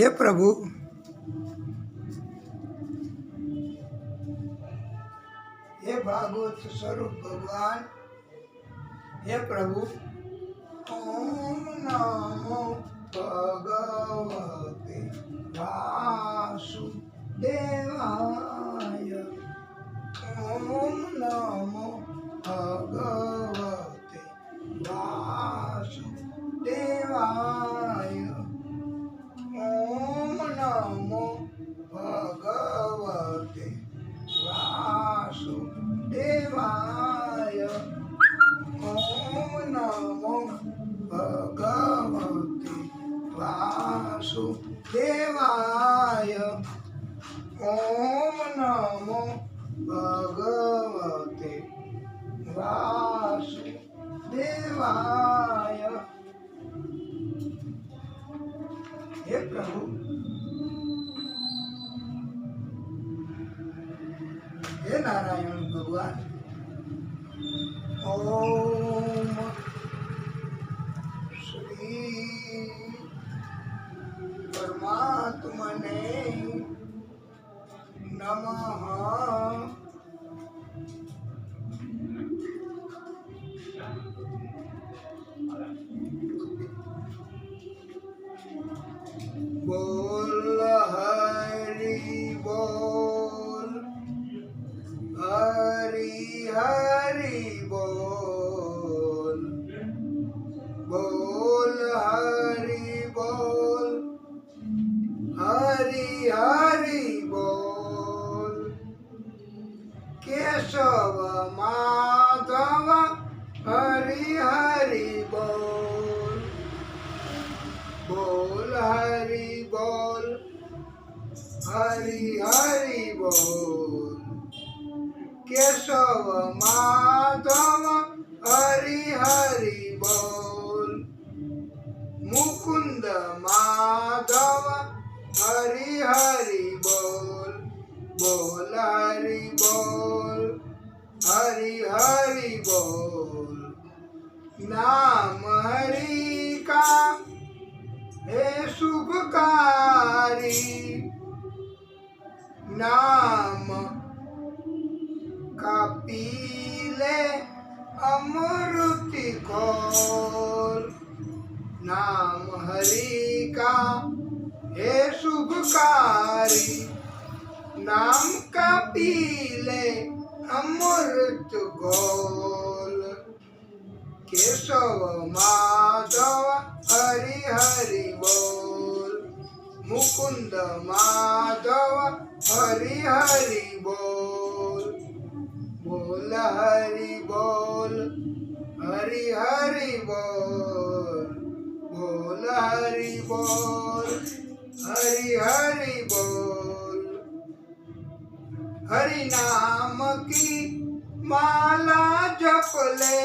हे प्रभु, हे भागवत स्वरूप भगवान, हे प्रभु, ओम नमो भगवते वासुदेवाय। ओम नमो भगवते वासुदेवाय। ओम नमो भगवते वासुदेवाय। ओम नमो भगवते वासुदेवाय। ओम नमो भगवते वासुदेवाय। हे प्रभु, हे नारायण भगवान, ओम श्री परमात्मने नमः। बोल हरि बोल, हरि हरि बोल, बोल हरि बोल, हरि हरि बोल। केशव माधव हरि हरि बोल, बोल हरि बोल, हरि हरि बोल। केशव माधव हरि हरि बोल, मुकुंद माधव हरि हरि बोल, बोल हरि बोल, हरि हरि बोल। नाम हरि का हे शुभकारी, नाम का पीले अमृत घोल। नाम हरि का हे शुभकारी, नाम का पीले अमृत घोल। केशव माधव हरि हरि बोल, मुकुंद माधव हरि हरि बोल, बोल हरि बोल, हरि हरि बोल, बोल हरि बोल, हरि हरि बोल। हरि नाम की माला जप ले,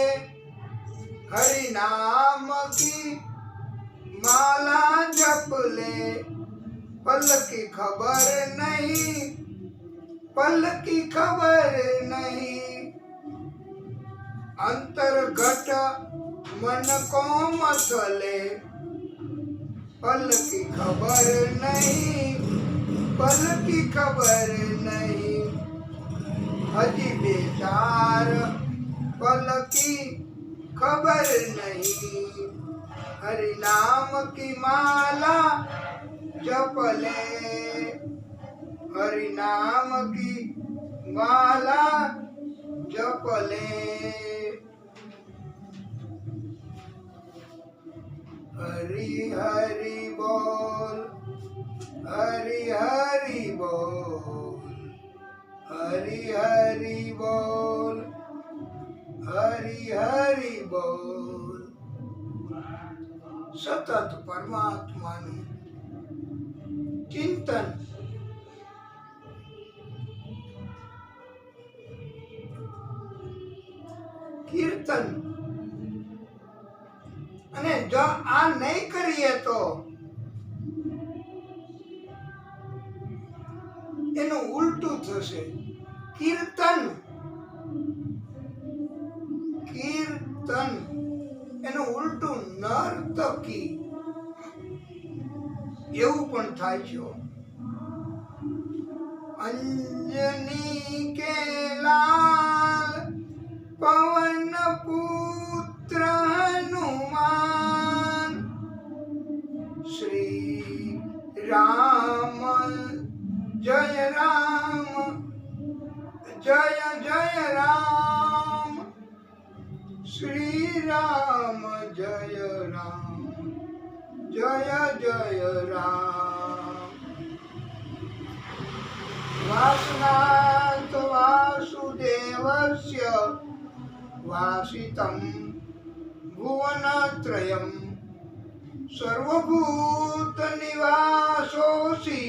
हरि नाम की माला जप ले। पल की खबर नहीं, पल की खबर नहीं, अंतर्गत मन को मसले। पल की खबर नहीं, पल की खबर नहीं, हजी बेचार पल की खबर नहीं। हरि नाम की माला जप ले, हरि नाम की माला जप ले। हरि हरि बोल, हरि हरि बोल, हरि हरि बोल, हरि हरि बोल। सतत परमात्माનું ચિંતન, કીર્તન, અને જો આ નહીં કરીએ તો એનું ઉલટું થશે। કીર્તન, કીર્તન એનું ઉલટું નર્તકી। એવું પણ થાય છે. અંજની કે લાલ પવન પુત્ર હનુમાન શ્રી રામ જય રામ જય જય રામ શ્રી રામ જય રામ જય જય રામ. વાસનાથ વાસુદેવસ્ય વાસિतं ભુવનત્રયં સર્વભૂતનિવાસોऽસि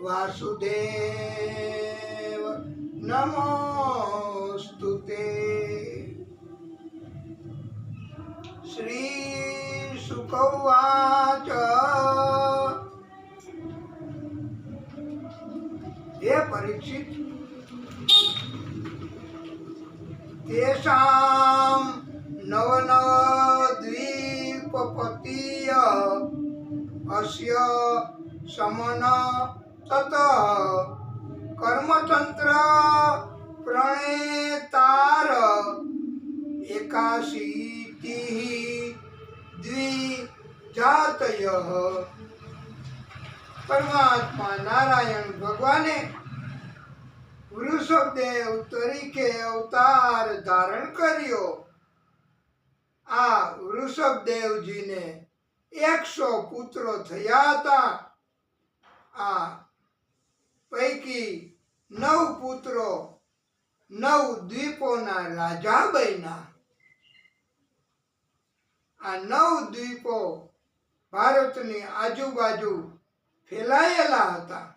વાસુદેવ નમોસ્તુતે. શ્રી શુક ઉવાચ હે પરીક્ષિત, તેષાં નવનવદ્વીપપતિય અસ્ય સમન તતઃ કર્મતંત્ર પ્રણેતાર એકાશીતિઃ દ્વિજાતયઃ. પરમાત્મા નારાયણ ભગવાને વૃષભદેવ તરીકે અવતાર ધારણ કર્યો. આ વૃષભદેવજીને 100 પુત્રો થયા હતા. આ પૈકી 9 પુત્રો 9 દ્વીપોના રાજા બન્યા. આ 9 દ્વીપો ભારતની આજુબાજુ ફેલાયેલા હતા.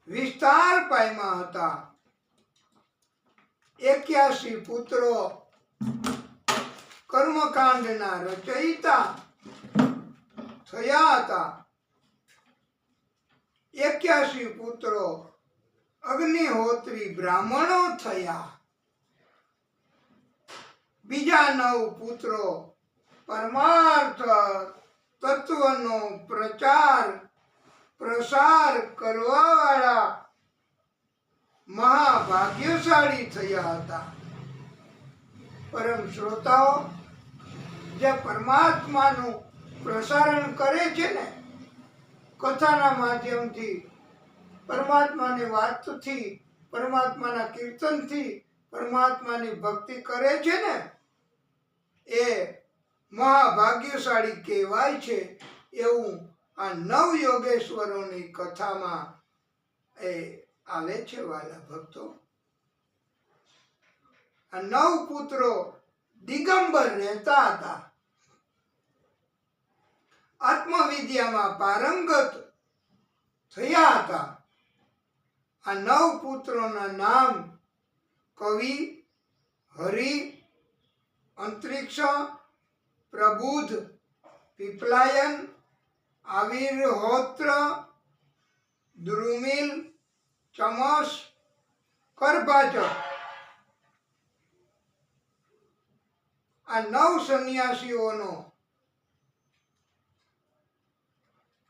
વિસ્તાર પામ્યા હતા. 81 પુત્રો કર્મકાંડના રચયિતા થયા હતા. 81 પુત્રો અગ્નિહોત્રી બ્રાહ્મણો થયા. બીજા 9 પુત્રો પરમાર્થ તત્વનો પ્રસાર કરવાવાળા મહાભાગ્યશાળી થયા હતા. પરમ શ્રોતાઓ, જે પરમાત્માનું પ્રસારણ કરે છે ને, કથાના માધ્યમથી, પરમાત્માની વાતથી, પરમાત્માના કીર્તનથી, પરમાત્માની ભક્તિ કરે છે ને, એ મહાભાગ્યશાળી કહેવાય છે. એવું આ 9 યોગેશ્વરોની કથામાં એ આવે છે. વાલા ભક્તો, આ 9 પુત્રો દિગંબર રહેતા હતા. આત્મવિદ્યામાં પારંગત થયા હતા. આ 9 પુત્રોના નામ કવિ, હરિ, અંતરિક્ષ, પ્રબુધ, પીપલાયન, આવિર્હોત્ર, દ્રુમિલ, ચમસ, કરભાચક. આ 9 સંન્યાસીઓનો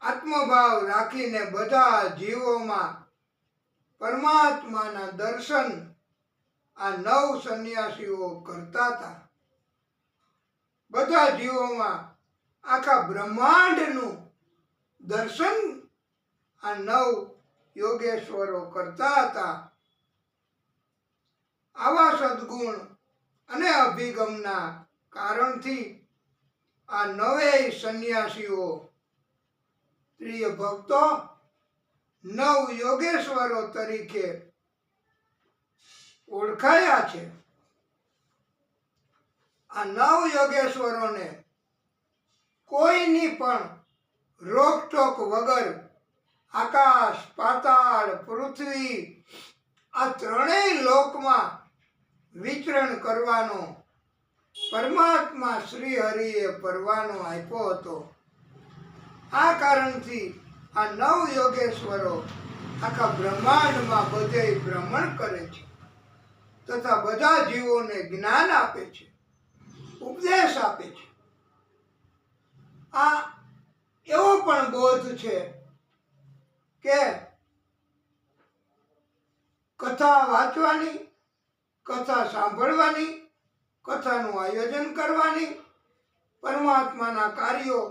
આત્મભાવ રાખીને બધા જીવોમાં પરમાત્માના દર્શન આ 9 સંન્યાસીઓ કરતા હતા. બધા જીવોમાં આખા બ્રહ્માંડનું દર્શન આ 9 યોગેશ્વરો કરતા હતા. આવા સદગુણ અને અભિગમના કારણથી આ 9 સંન્યાસીઓ, પ્રિય ભક્તો, 9 યોગેશ્વરો તરીકે ઓળખાયા છે. આ 9 યોગેશ્વરોને કોઈની પણ રોકટોક વગર આકાશ, પાતાળ, પૃથ્વી આ 3 લોકમાં વિચરણ કરવાનો પરમાત્મા શ્રી હરિએ પરવાનો આપ્યો હતો. આ કારણથી આ 9 યોગેશ્વરો આખા બ્રહ્માંડમાં બધે ભ્રમણ કરે છે તથા બધા જીવોને જ્ઞાન આપે છે, ઉપદેશ આપે છે. આ એવો પણ બોધ છે કે કથા વાંચવાની, કથા સાંભળવાની, કથાનું આયોજન કરવાની, પરમાત્માના કાર્યો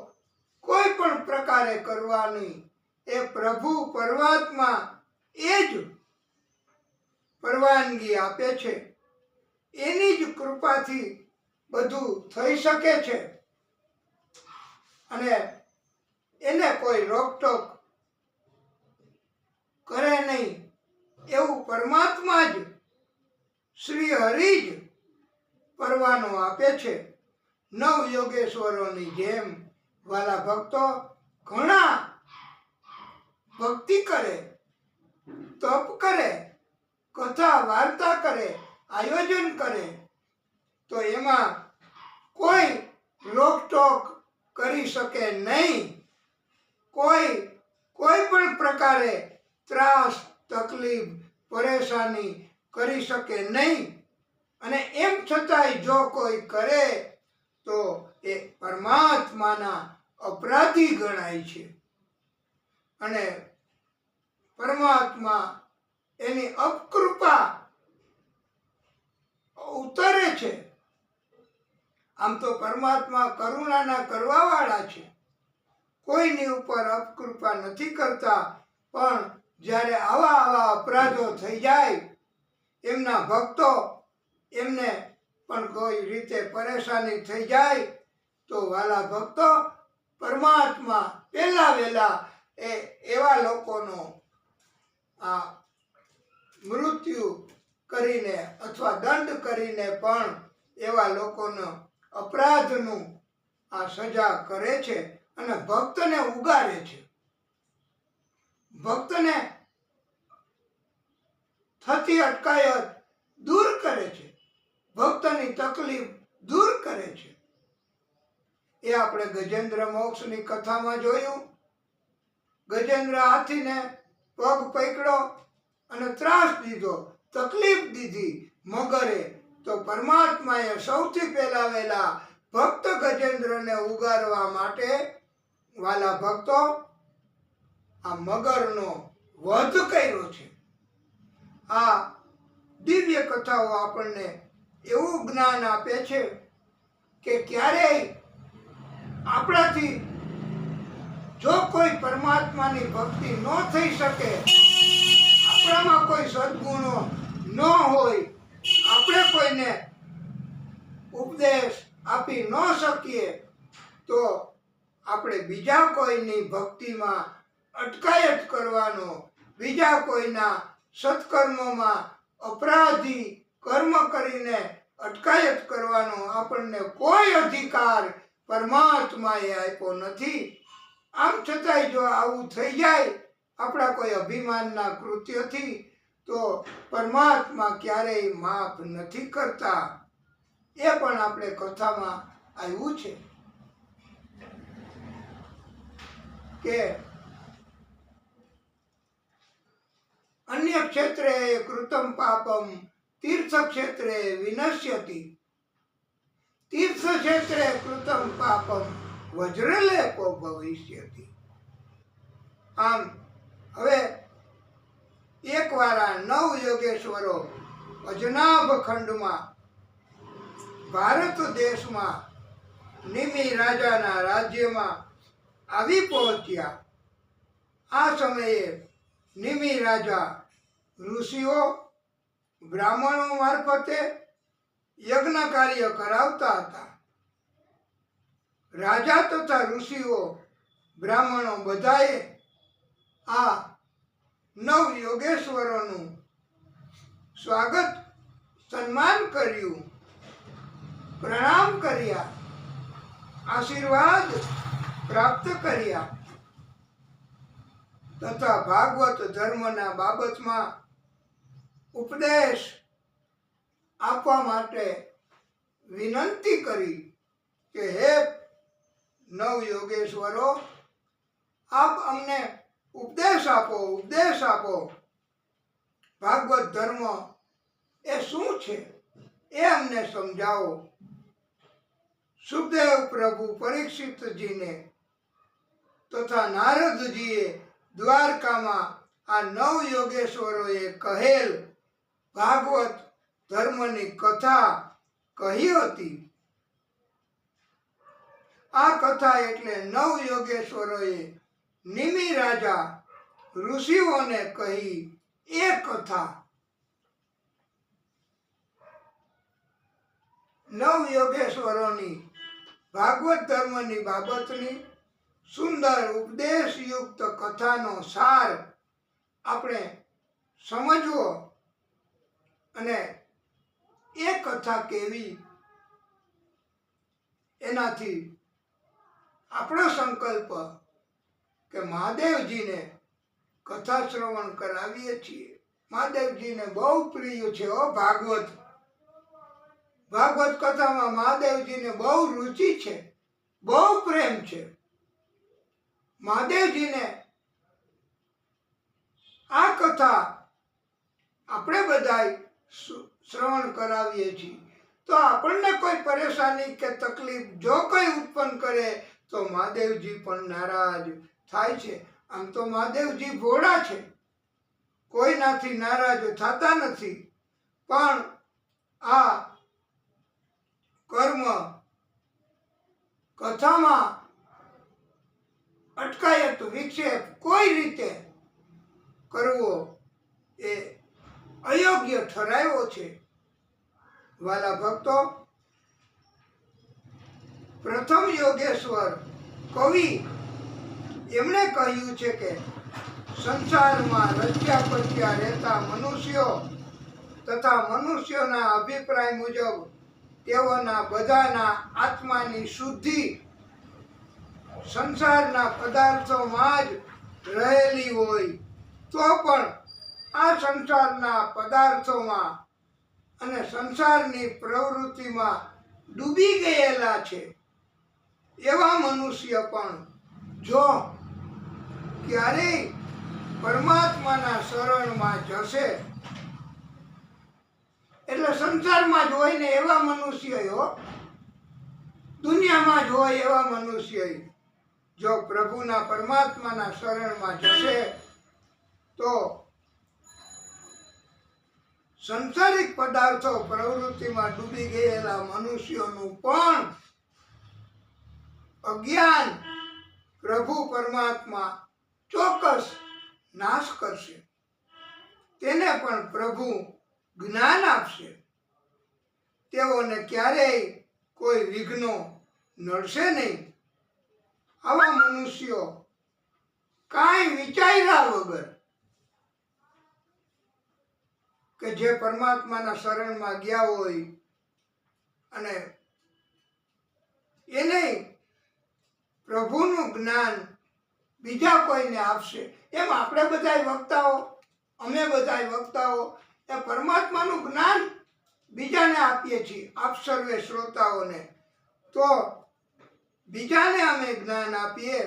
કોઈ પણ પ્રકારે કરવાની એ પ્રભુ પરમાત્મા એ જ પરવાનગી આપે છે. એની જ કૃપાથી બધું થઈ શકે છે અને એને કોઈ રોકટોક કરે નહીં એવું પરમાત્મા જ શ્રી હરિ જ પરવાનો આપે છે. નવ યોગેશ્વરોની જેમ વાલા ભક્તો ઘણા ભક્તિ કરે, તપ કરે, કથા વાર્તા કરે, આયોજન કરે તો એમાં કોઈ રોકટોક કરી શકે નહીં. કોઈ પણ પ્રકારે ત્રાસ, તકલીફ, પરેશાની કરી શકે નહીં. અને એમ છતાંય જો કોઈ કરે તો એ પરમાત્માના અપરાધી ગણાય છે અને પરમાત્મા એની અપકૃપા ઉતરે છે. આમ તો પરમાત્મા કરુણાના કરવાવાળા છે, કોઈની ઉપર અપકૃપા નથી કરતા. પણ જ્યારે આવા અપરાધો થઈ જાય, એમના ભક્તો એમને પણ કોઈ રીતે પરેશાની થઈ જાય તો વાલા ભક્તો પરમાત્મા પહેલા વહેલા એવા લોકોનો આ મૃત્યુ કરીને અથવા દંડ કરીને પણ એવા લોકોનો અપરાધનું આ સજા કરે છે અને ભક્તને ઉગારે છે. ભક્તને થતી અટકાયત દૂર કરે છે, ભક્તની તકલીફ દૂર કરે છે. એ આપણે ગજેન્દ્ર મોક્ષની કથામાં જોયું. ગજેન્દ્ર હાથીને પગ પકડ્યો અને ત્રાસ દીધો, તકલીફ દીધી મગરે, તો પરમાત્માએ સૌથી પહેલા વહેલા ભક્ત ગજેન્દ્રને ઉગારવા માટે વાલા ભક્તો આ મગરનો વધ કર્યો છે. આ દિવ્ય કથાઓ આપણને એવું જ્ઞાન આપે છે કે ક્યારેય આપણાથી જો કોઈ પરમાત્માની ભક્તિ ન થઈ શકે, આપણામાં કોઈ સદગુણો ન હોય, આપણે કોઈને ઉપદેશ આપી ન શકીએ તો આપણે બીજા કોઈની ભક્તિમાં અટકાયત કરવાનો, બીજા કોઈના સત્કર્મોમાં અપરાધી કર્મ કરીને અટકાયત કરવાનો આપણને કોઈ અધિકાર પરમાત્માએ આપ્યો નથી. આમ છતાંય જો આવું થઈ જાય આપણા કોઈ અભિમાનના કૃત્યથી તો પરમાત્મા ક્યારેય માફ નથી કરતા. એ પણ આપણે કથામાં આવ્યું છે કે અન્ય ક્ષેત્રે કૃતમ પાપમ તીર્થ ક્ષેત્રે વિનશ્યતિ, તીર્થ ક્ષેત્રે કૃતમ પાપમ વજ્રલેપો ભવિષ્યતિ. આમ હવે એકવાર આ નવ યોગેશ્વરો અજનાભ ખંડમાં ભારત દેશમાં નિમિ રાજાના રાજ્યમાં આવી પહોંચ્યા. આ સમયે નિમિ રાજા ઋષિઓ બ્રાહ્મણો મારફતે યજ્ઞ કાર્ય કરાવતા હતા. રાજા તથા ઋષિઓ બ્રાહ્મણો બધાએ આ નવ યોગેશ્વરોનું સ્વાગત સન્માન કર્યું, પ્રણામ કર્યા, આશીર્વાદ પ્રાપ્ત કર્યા તથા ભાગવત ધર્મના બાબતમાં ઉપદેશ આપવા માટે વિનંતી કરી કે હે નવ યોગેશ્વરો, આપ અમને ઉપદેશ આપો. ભાગવત ધર્મ એ શું છે એ અમને સમજાવો. સુખદેવ પ્રભુ પરીક્ષિતજીને તથા નારદજીએ દ્વારકામાં આ નવ યોગેશ્વરોએ કહેલ ભાગવત ધર્મની કથા કહી હતી. આ કથા એટલે નવ યોગેશ્વરોએ નિમિ રાજા ઋષિઓને કહી એ કથા. નવ યોગેશ્વરોની ભાગવત ધર્મની બાબતની સુંદર ઉપદેશયુક્ત કથાનો સાર આપણે સમજવો અને એ કથા કેવી એનાથી આપણો સંકલ્પ કે મહાદેવજીને કથા શ્રવણ કરાવીએ છીએ. મહાદેવજીને બહુ પ્રિય છે ભાગવત. ભાગવત કથામાં મહાદેવજીને બહુ રુચિ છે, બહુ પ્રેમ છે. મહાદેવજીને આ કથા આપણે બધાય શ્રવણ કરાવીએ છીએ તો આપણને કોઈ પરેશાની કે તકલીફ જો કોઈ ઉત્પન્ન કરે તો મહાદેવજી પણ નારાજ થાય છે. આમ તો મહાદેવજી ભોળા છે, કોઈનાથી નારાજ થતા નથી, પણ આ કર્મ કથામાં અટકાયત વિક્ષેપ કોઈ રીતે કરવો એ અયોગ્ય ઠરાવ્યો છે. વાલા ભક્તો, પ્રથમ યોગેશ્વર કવિ એમણે કહ્યું છે કે સંસારમાં રચ્યા પચ્યા રહેતા મનુષ્યો તથા મનુષ્યોના અભિપ્રાય મુજબ તેઓના બધાના આત્માની શુદ્ધિ સંસારના પદાર્થોમાં જ રહેલી હોય તો પણ આ સંસારના પદાર્થોમાં અને સંસારની પ્રવૃત્તિમાં ડૂબી ગયેલા છે. એવા મનુષ્ય પણ જો ક્યારેય પરમાત્માના શરણમાં જશે, એટલે સંસારમાં જ હોય ને એવા મનુષ્ય, દુનિયામાં જ હોય એવા મનુષ્ય જો પ્રભુના પરમાત્માના શરણમાં જશે તો સંસારિક પદાર્થો પ્રવૃત્તિમાં ડૂબી ગયેલા મનુષ્યોનું પણ અજ્ઞાન પ્રભુ પરમાત્મા ચોક્કસ નાશ કરશે. તેને પણ પ્રભુ જ્ઞાન આપશે. તેઓને ક્યારેય કોઈ વિઘ્નો નડશે નહીં. આવા મનુષ્યો કાંઈ વિચાર્યા વગર કે જે પરમાત્માના શરણમાં ગયા હોય અને એને પ્રભુનું જ્ઞાન બીજા કોઈને આપશે. એમ આપણે બધાય વક્તાઓ, અમે બધાય વક્તાઓ એ પરમાત્માનું જ્ઞાન બીજાને આપીએ છીએ. આપ સર્વે શ્રોતાઓને તો બીજાને અમે જ્ઞાન આપીએ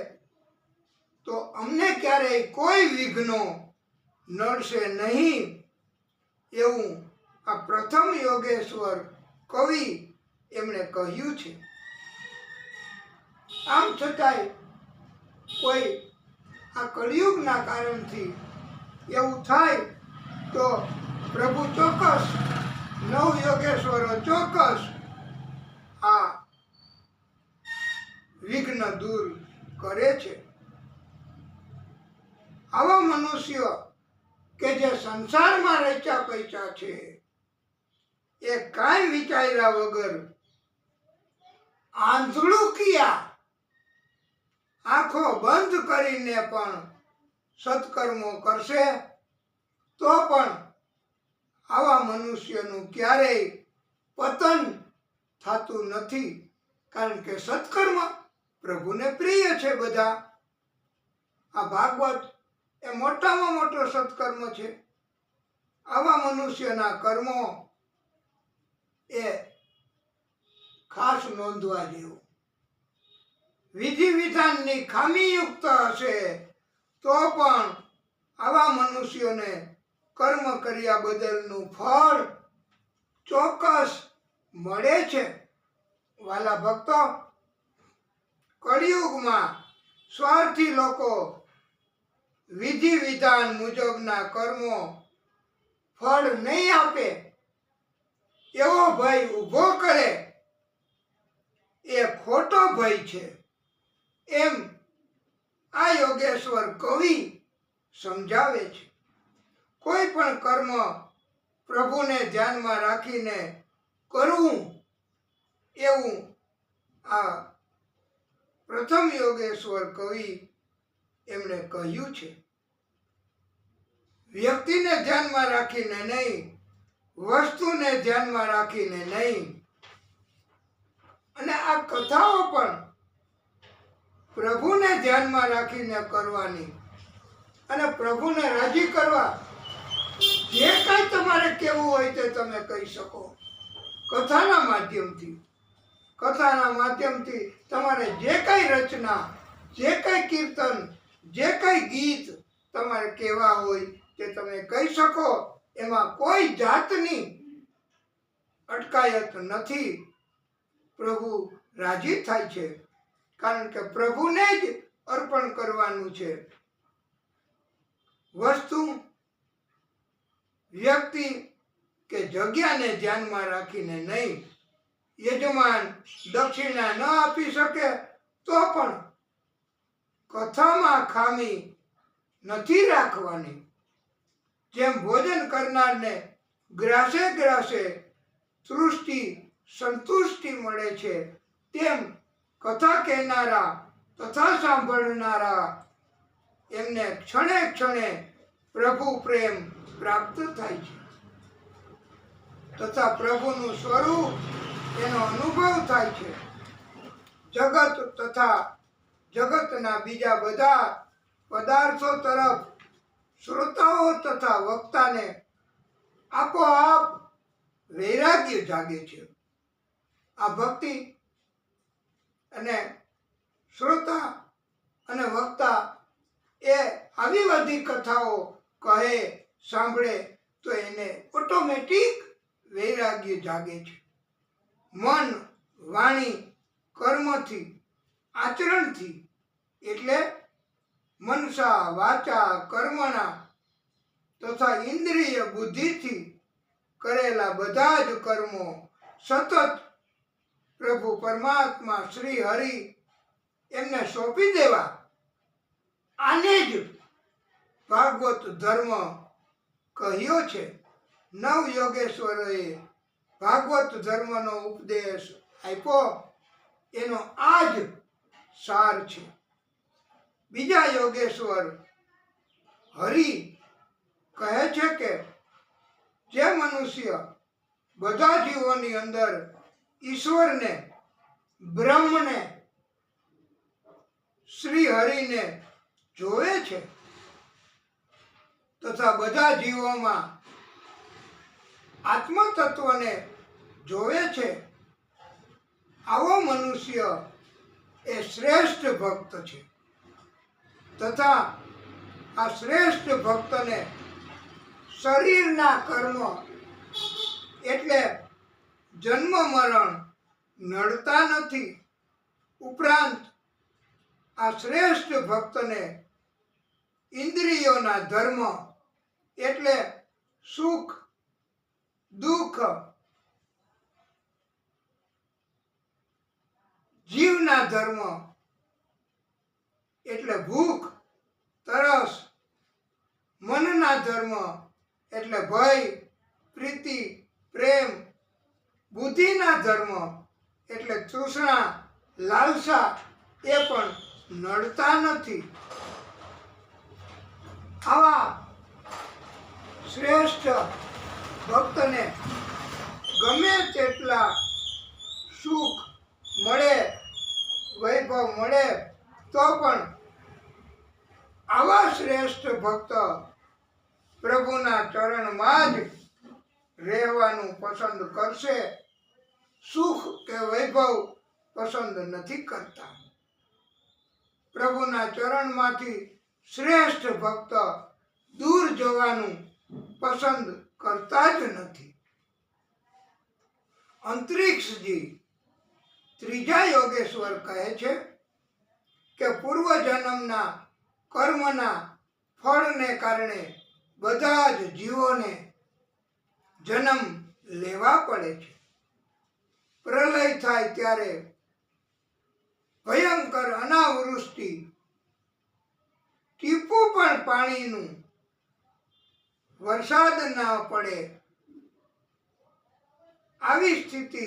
તો અમને ક્યારેય કોઈ વિઘ્નો નડશે નહીં. એવું આ પ્રથમ યોગેશ્વર કવિ એમણે કહ્યું છે. આમ છતાંય કોઈ આ કળિયુગના કારણથી એવું થાય તો પ્રભુ ચોક્કસ, નવ યોગેશ્વરો ચોક્કસ આ વિઘ્ન દૂર કરે છે. આવા મનુષ્યો કે જે સંસારમાં રચ્યા પૈસા છે એ કાંઈ વિચાર્યા વગર આંધળું કિયા આંખો બંધ કરીને પણ સત્કર્મો કરશે તો પણ આવા મનુષ્યનું ક્યારેય પતન થતું નથી. કારણ કે સત્કર્મ પ્રભુને પ્રિય છે. બધા આ ભાગવત એ મોટામાં મોટો સત્કર્મ છે. આવા મનુષ્યના કર્મો એ ખાસ નોંધવા જેવું. વિધિ વિધાનની ખામીયુક્ત હશે તો પણ આવા મનુષ્યોને કર્મ કર્યા બદલનું ફળ ચોક્કસ મળે છે. વાલા ભક્તો, કળિયુગમાં સ્વાર્થી લોકો વિધિ વિધાન મુજબના કર્મો ફળ નહીં આપે એવો ભય ઊભો કરે એ ખોટો ભય છે એમ આ યોગેશ્વર કવિ સમજાવે છે. કોઈ પણ કર્મ પ્રભુને ધ્યાનમાં રાખીને કરવું એવું આ પ્રથમ યોગેશ્વર કવિ એમણે કહ્યું છે. વ્યક્તિને ધ્યાનમાં રાખીને નહીં, વસ્તુને ધ્યાનમાં રાખીને નહીં. અને આ કથાઓ પણ પ્રભુને ધ્યાનમાં રાખીને કરવાની અને પ્રભુને રાજી કરવા જે કાંઈ તમારે કહેવું હોય તે તમે કહી શકો. કથાના માધ્યમથી તમારે જે કાંઈ રચના, જે કાંઈ કીર્તન, જે કાંઈ ગીત તમારે કહેવા હોય તે તમે કહી શકો. એમાં કોઈ જાતની અટકાયત નથી. પ્રભુ રાજી થાય છે કારણ કે પ્રભુને જ અર્પણ કરવાનું છે. વસ્તુ, વ્યક્તિ કે જગ્યાને ધ્યાનમાં રાખીને નહીં. યજમાન દક્ષિણા ન આપી શકે તો પણ કથામાં ખામી નથી રાખવાની. જેમ ભોજન કરનારને ગ્રાસે ગ્રાસે તૃષ્ટિ સંતુષ્ટિ મળે છે, તેમ કથા કહેનારા તથા સાંભળનારા એમને ક્ષણે ક્ષણે પ્રભુ પ્રેમ પ્રાપ્ત થાય છે તથા પ્રભુનું સ્વરૂપ એનો અનુભવ થાય છે. જગત તથા જગતના બીજા બધા પદાર્થો તરફ શ્રોતાઓ તથા વક્તાને આપોઆપ વૈરાગ્ય જાગે છે. આ ભક્તિ અને શ્રોતા અને વક્તા એ આવી બધી કથાઓ કહે, સાંભળે તો એને ઓટોમેટિક વૈરાગ્ય જાગે છે. મન, વાણી, કર્મથી, આચરણથી એટલે મનસા વાચા કર્મણા તથા ઇન્દ્રિય બુદ્ધિથી કરેલા બધા જ કર્મો સતત પ્રભુ પરમાત્મા શ્રી હરિ એમને સોંપી દેવા. આને જ ભાગવત ધર્મ કહ્યો છે. નવ યોગેશ્વરોએ ભાગવત ધર્મનો ઉપદેશ આપ્યો, એનો આ જ સાર છે. બીજા યોગેશ્વર હરિ કહે છે કે જે મનુષ્ય બધા જીવોની અંદર ઈશ્વરને, બ્રહ્મને, શ્રી હરિને જોવે છે તથા બધા જીવોમાં આત્મ તત્વને જોવે છે, આવો મનુષ્ય એ શ્રેષ્ઠ ભક્ત છે. તથા આ શ્રેષ્ઠ ભક્તને શરીરના કર્મ એટલે જન્મ મરણ નડતા નથી. ઉપરાંત આ શ્રેષ્ઠ ભક્તને ઇન્દ્રિયોના ધર્મ એટલે સુખ, દુઃખ, જીવના ધર્મ એટલે ભૂખ, તરસ, મનના ધર્મ એટલે ભય, પ્રીતિ, પ્રેમ, બુદ્ધિના ધર્મ એટલે તૃષ્ણા, લાલસા એ પણ નડતા નથી. આવા શ્રેષ્ઠ ભક્તને ગમે તેટલા સુખ મળે, વૈભવ મળે તો પણ આવા શ્રેષ્ઠ ભક્ત પ્રભુના ચરણમાં જ રહેવાનું પસંદ કરશે. સુખ કે વૈભવ પસંદ નથી કરતા. પ્રભુના ચરણમાંથી શ્રેષ્ઠ ભક્ત દૂર જવાનું પસંદ કરતા જ નથી. અંતરિક્ષજી ત્રીજા યોગેશ્વર કહે છે કે પૂર્વજન્મના કર્મના ફળને કારણે બધા જ જીવોને જન્મ લેવા પડે છે. પ્રલય થાય ત્યારે ભયંકર અનાવૃષ્ટિ, ટીપું પણ પાણીનું વરસાદ ના પડે, આવી સ્થિતિ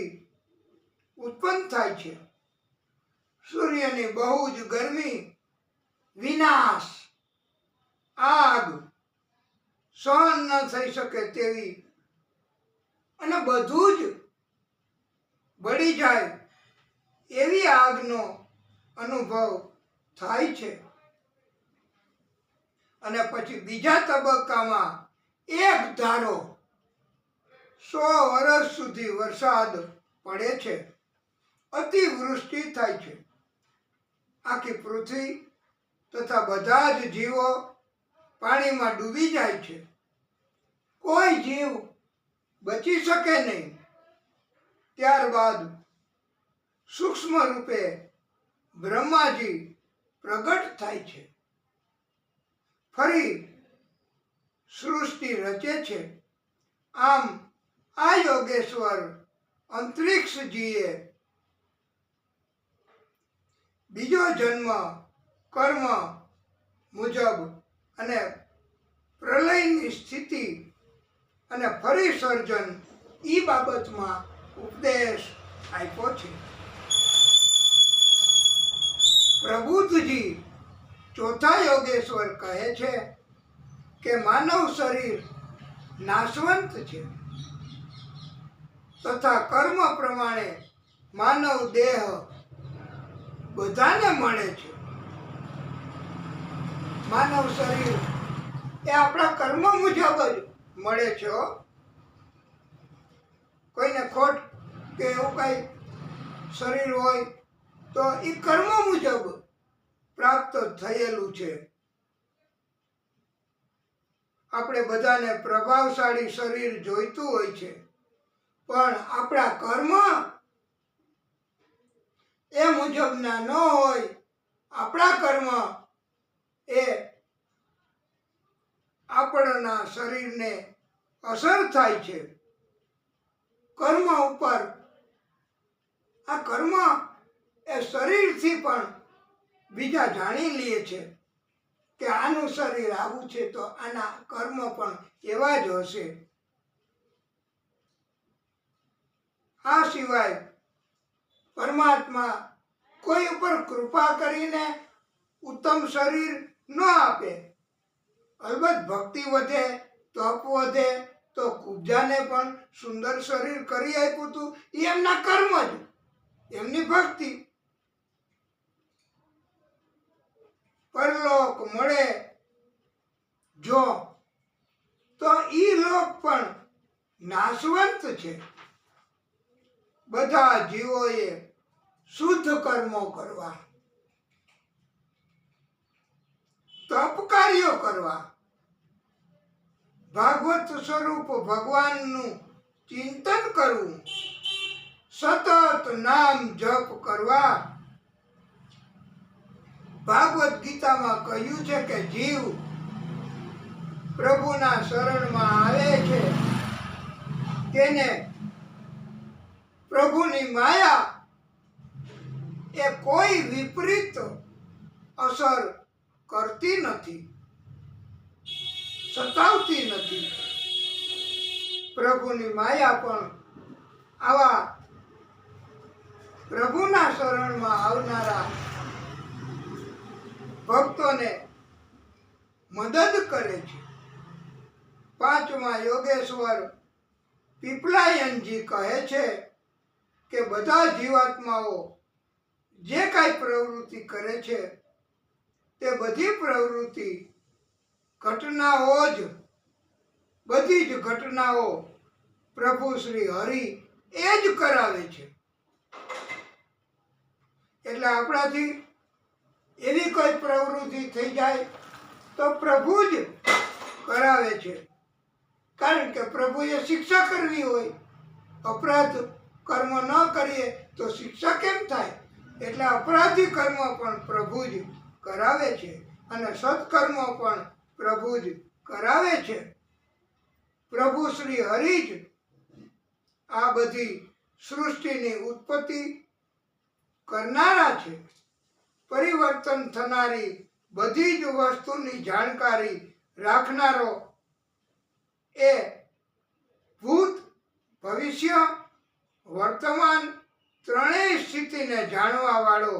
ઉત્પન્ન થાય છે. સૂર્યની બહુ જ ગરમી, વિનાશ, આગ સહન ન થઈ શકે તેવી અને બધું જ બળી જાય એવી આગનો અનુભવ થાય છે. અને પછી બીજા તબક્કામાં એક ધારો 100 વર્ષ સુધી વરસાદ પડે છે, અતિવૃષ્ટિ થાય છે. આખી પૃથ્વી તથા બધા જ જીવો પાણીમાં ડૂબી જાય છે. કોઈ જીવ બચી શકે નહીં. ત્યારબાદ સૂક્ષ્મ રૂપે બ્રહ્માજી પ્રગટ થાય છે, ફરી સૃષ્ટિ રચે છે. આમ આ યોગેશ્વર અંતરિક્ષજીએ બીજો જન્મ કર્મ મુજબ અને પ્રલયની સ્થિતિ અને ફરી સર્જન એ બાબતમાં ઉપદેશ આપ્યો છે. પ્રબુદ્ધજી ચોથા યોગેશ્વર કહે છે કે માનવ શરીર નાશવંત છે તથા કર્મ પ્રમાણે માનવ દેહ બધાને મળે છે. માનવ શરીર એ આપણા કર્મ મુજબ જ મળે છે. કોઈને ખોટ કે એવું કઈ શરીર હોય તો એ કર્મ મુજબ પ્રાપ્ત થયેલું છે. આપણે બધાને પ્રભાવશાળી શરીર જોઈતું હોય છે, પણ આપણા કર્મ એ મુજબના ન હોય. આપણા કર્મ એ આપણા શરીરને અસર થાય છે. કર્મ ઉપર આ કર્મ એ શરીરથી પણ બીજા જાણી લે છે કે આનું શરીર આવું છે તો આના કર્મ પણ એવા જ હશે. આ સિવાય પરમાત્મા કોઈ ઉપર કૃપા કરીને ઉત્તમ શરીર ન આપે. અલબત્ત ભક્તિ વધે, તપ વધે તો કુબજાને પણ સુંદર શરીર કરી આપ્યું હતું. એ એમના કર્મ જ, એમની ભક્તિ. પરલોક મળે જો તો ઈ લોક પણ નાશવંત છે. બધા જીવોએ શુદ્ધ કર્મો કરવા, તપ કાર્યો કરવા, ભાગવત સ્વરૂપ ભગવાનનું ચિંતન કરવું, સતત નામ જપ કરવા. ભાગવત ગીતામાં કહ્યું છે કે જીવ પ્રભુના શરણમાં આવે છે તેને પ્રભુની માયા એ કોઈ વિપરીત અસર કરતી નથી, સતાવતી નથી. પ્રભુની માયા પણ આવા પ્રભુના શરણમાં આવનારા ભક્તોને મદદ કરે છે. પાંચમા યોગેશ્વર પીપલાયનજી કહે છે કે બધા જીવાત્માઓ જે કાંઈ પ્રવૃત્તિ કરે છે તે બધી પ્રવૃત્તિ ઘટનાઓ જ, બધી જ ઘટનાઓ પ્રભુ શ્રી હરિ એ જ કરાવે છે. એટલે આપણાથી એવી કોઈ પ્રવૃત્તિ થઈ જાય તો પ્રભુ જ કરાવે છે. કારણ કે પ્રભુએ શિક્ષા કરવી હોય. અપરાધ કર્મ ન કરીએ તો શિક્ષા કેમ થાય? એટલે અપરાધી કર્મ પણ પ્રભુ જ કરાવે છે અને સત્કર્મો પણ પ્રભુ જ કરાવે છે. પ્રભુ શ્રી હરિ જ આ બધી સૃષ્ટિની ઉત્પત્તિ કરનારા છે. પરિવર્તન થનારી બધી જ વસ્તુની જાણકારી રાખનારો એ ભૂત, ભવિષ્ય, વર્તમાન ત્રણેય સ્થિતિને જાણવા વાળો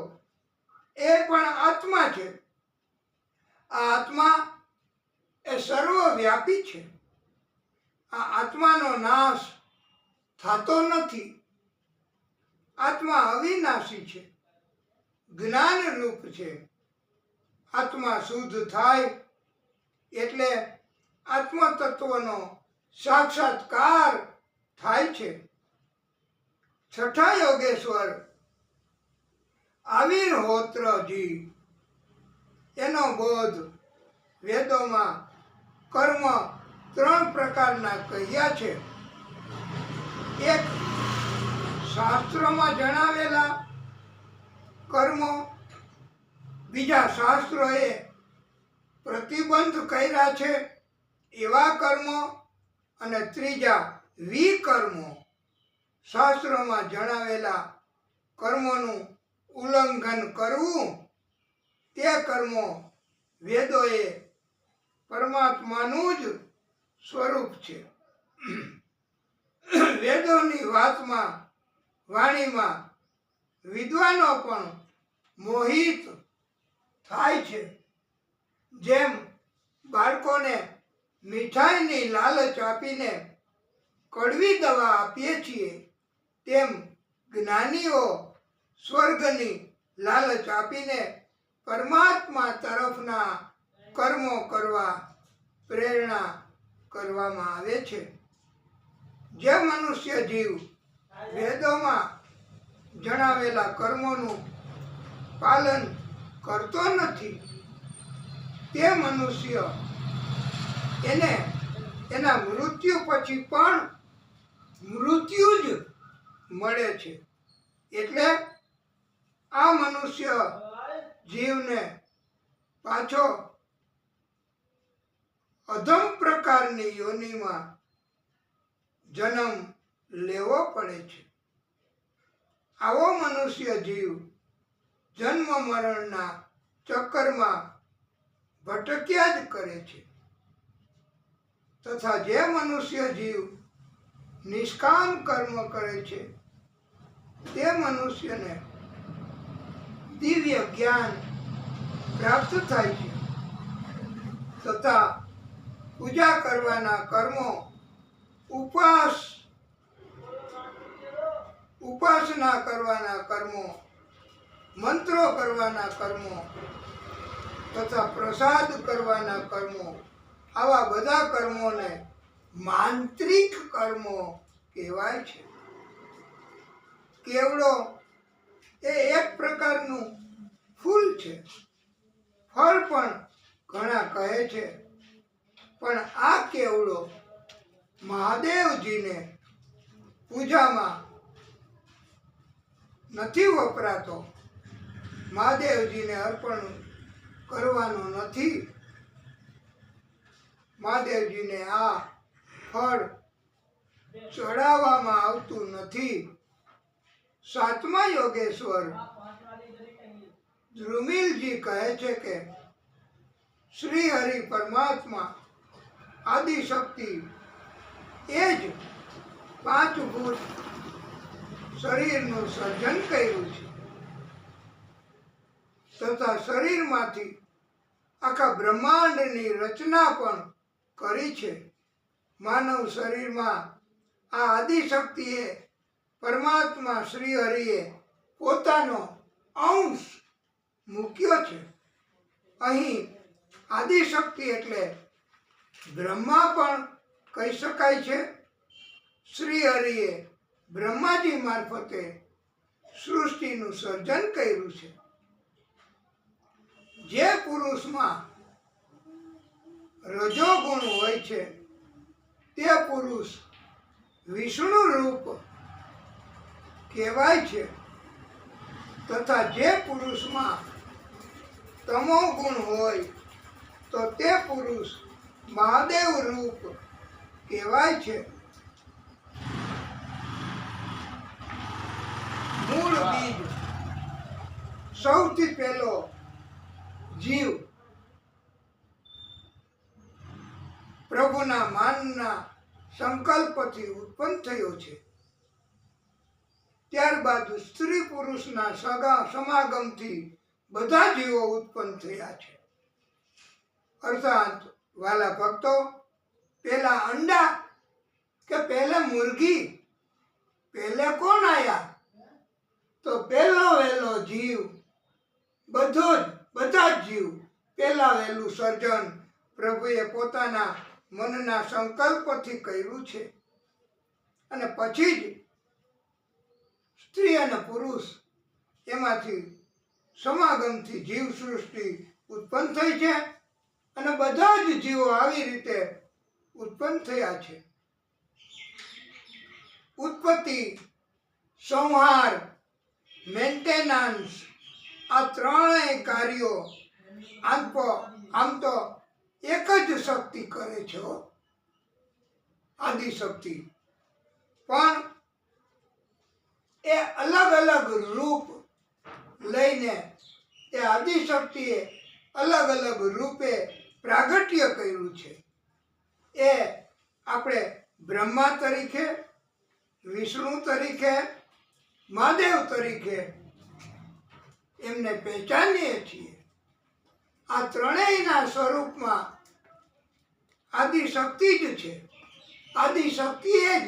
એ પણ આત્મા છે. આ આત્મા એ સર્વવ્યાપી છે. આ આત્માનો નાશ થતો નથી. આત્મા અવિનાશી છે, જ્ઞાન રૂપ છે. આત્મા શુદ્ધ થાય એટલે આત્મ તત્વનો સાક્ષાત્કાર થાય છે. છઠ્ઠા યોગેશ્વર આવિર્હોત્રજી એનો બોધ વેદોમાં કર્મ 3 પ્રકારના કહ્યા છે. એક શાસ્ત્રોમાં જણાવેલા કર્મો, બીજા શાસ્ત્રોએ પ્રતિબંધ કર્યા છે એવા કર્મો, અને ત્રીજા વિકર્મો. શાસ્ત્રોમાં જણાવેલા કર્મોનું ઉલ્લંઘન કરવું તે કર્મો વેદોએ પરમાત્માનું જ સ્વરૂપ છે. વેદોની વાણીમાં વિદ્વાનો પણ મોહિત થાય છે. જેમ બાળકોને મીઠાઈની લાલચ આપીને કડવી દવા આપીએ છીએ, તેમ જ્ઞાનીઓ સ્વર્ગની લાલચ આપીને પરમાત્મા તરફના કર્મો કરવા પ્રેરણા કરવામાં આવે છે. જે મનુષ્ય જીવ વેદોમાં જણાવેલા કર્મોનું પાલન કરતો નથી, તે મનુષ્ય એને એના મૃત્યુ પછી પણ મૃત્યુ જ મળે છે. એટલે આ મનુષ્ય જીવને પાછો અધમ પ્રકારની યોનિમાં જન્મ લેવો પડે છે. આવો મનુષ્ય જીવ જન્મ મરણના ચક્કરમાં ભટક્યા જ કરે છે. તથા જે મનુષ્ય જીવ નિષ્કામ કર્મ કરે છે તે મનુષ્યને દિવ્ય જ્ઞાન પ્રાપ્ત થાય છે. તથા પૂજા કરવાના કર્મો, ઉપાસના કરવાના કર્મો, મંત્રો કરવાના કર્મો તથા પ્રસાદ કરવાના કર્મો, આવા બધા કર્મોને માંત્રિક કર્મો કહેવાય છે. કેવડો એ એક પ્રકારનું ફૂલ છે. ફળ પણ ઘણા કહે છે, પણ આ કેવડો મહાદેવજીને પૂજામાં નથી વપરાતો. મહાદેવજીને અર્પણ કરવાનો નથી. મહાદેવજીને આ ફળ ચડાવવામાં આવતું નથી. સાતમા યોગેશ્વર ધ્રુમિલજી કહે છે કે શ્રી હરિ પરમાત્મા આદિશક્તિ એ જ 5 ભૂત શરીરનું સર્જન કર્યું છે. તથા શરીરમાંથી આખા બ્રહ્માંડની રચના પણ કરી છે. માનવ શરીરમાં આ આદિશક્તિએ પરમાત્મા શ્રી હરિએ પોતાનો અંશ મૂક્યો છે. અહીં આદિશક્તિ એટલે બ્રહ્મા પણ કહી શકાય છે. શ્રી હરિએ બ્રહ્માજી મારફતે સૃષ્ટિનું સર્જન કર્યું છે. જે પુરુષમાં રજોગુણ હોય છે તે પુરુષ વિષ્ણુ રૂપ કહેવાય છે. તથા જે પુરુષમાં તમો ગુણ હોય તો તે પુરુષ મહાદેવ રૂપ કહેવાય છે. મૂળ બીજ, સૌથી પહેલો જીવ પ્રભુના માનના સંકલ્પથી ઉત્પન્ન થયો છે. ત્યારબાદ સ્ત્રી પુરુષના સમાગમથી બધા જીવો ઉત્પન્ન થયા છે. અર્થાત વાલા ભક્તો, પહેલા અંડા કે પહેલે મુર્ગી, પહેલે કોણ આયા? તો પહેલો વહેલો જીવ, બધા જ જીવ, પહેલા વહેલું સર્જન પ્રભુએ પોતાના મનના સંકલ્પથી કર્યું છે. અને પછી જ સ્ત્રી અને પુરુષ એમાંથી સમાગમથી જીવ સૃષ્ટિ ઉત્પન્ન થઈ છે. અને બધા જ જીવો આવી રીતે ઉત્પન્ન થયા છે. ઉત્પત્તિ, સંહાર, મેન્ટેનન્સ, આ ત્રણેય કાર્યો આમ તો એક જ શક્તિ કરે છે, આદિશક્તિ. પણ એ અલગ અલગ રૂપ લઈને એ આદિશક્તિએ અલગ અલગ રૂપે પ્રાગટ્ય કર્યું છે. એ આપણે બ્રહ્મા તરીકે, વિષ્ણુ તરીકે, મહાદેવ તરીકે એમને પહેચાનીએ છીએ. આ ત્રણેયના સ્વરૂપમાં આદિશક્તિ જ છે. આદિશક્તિએ જ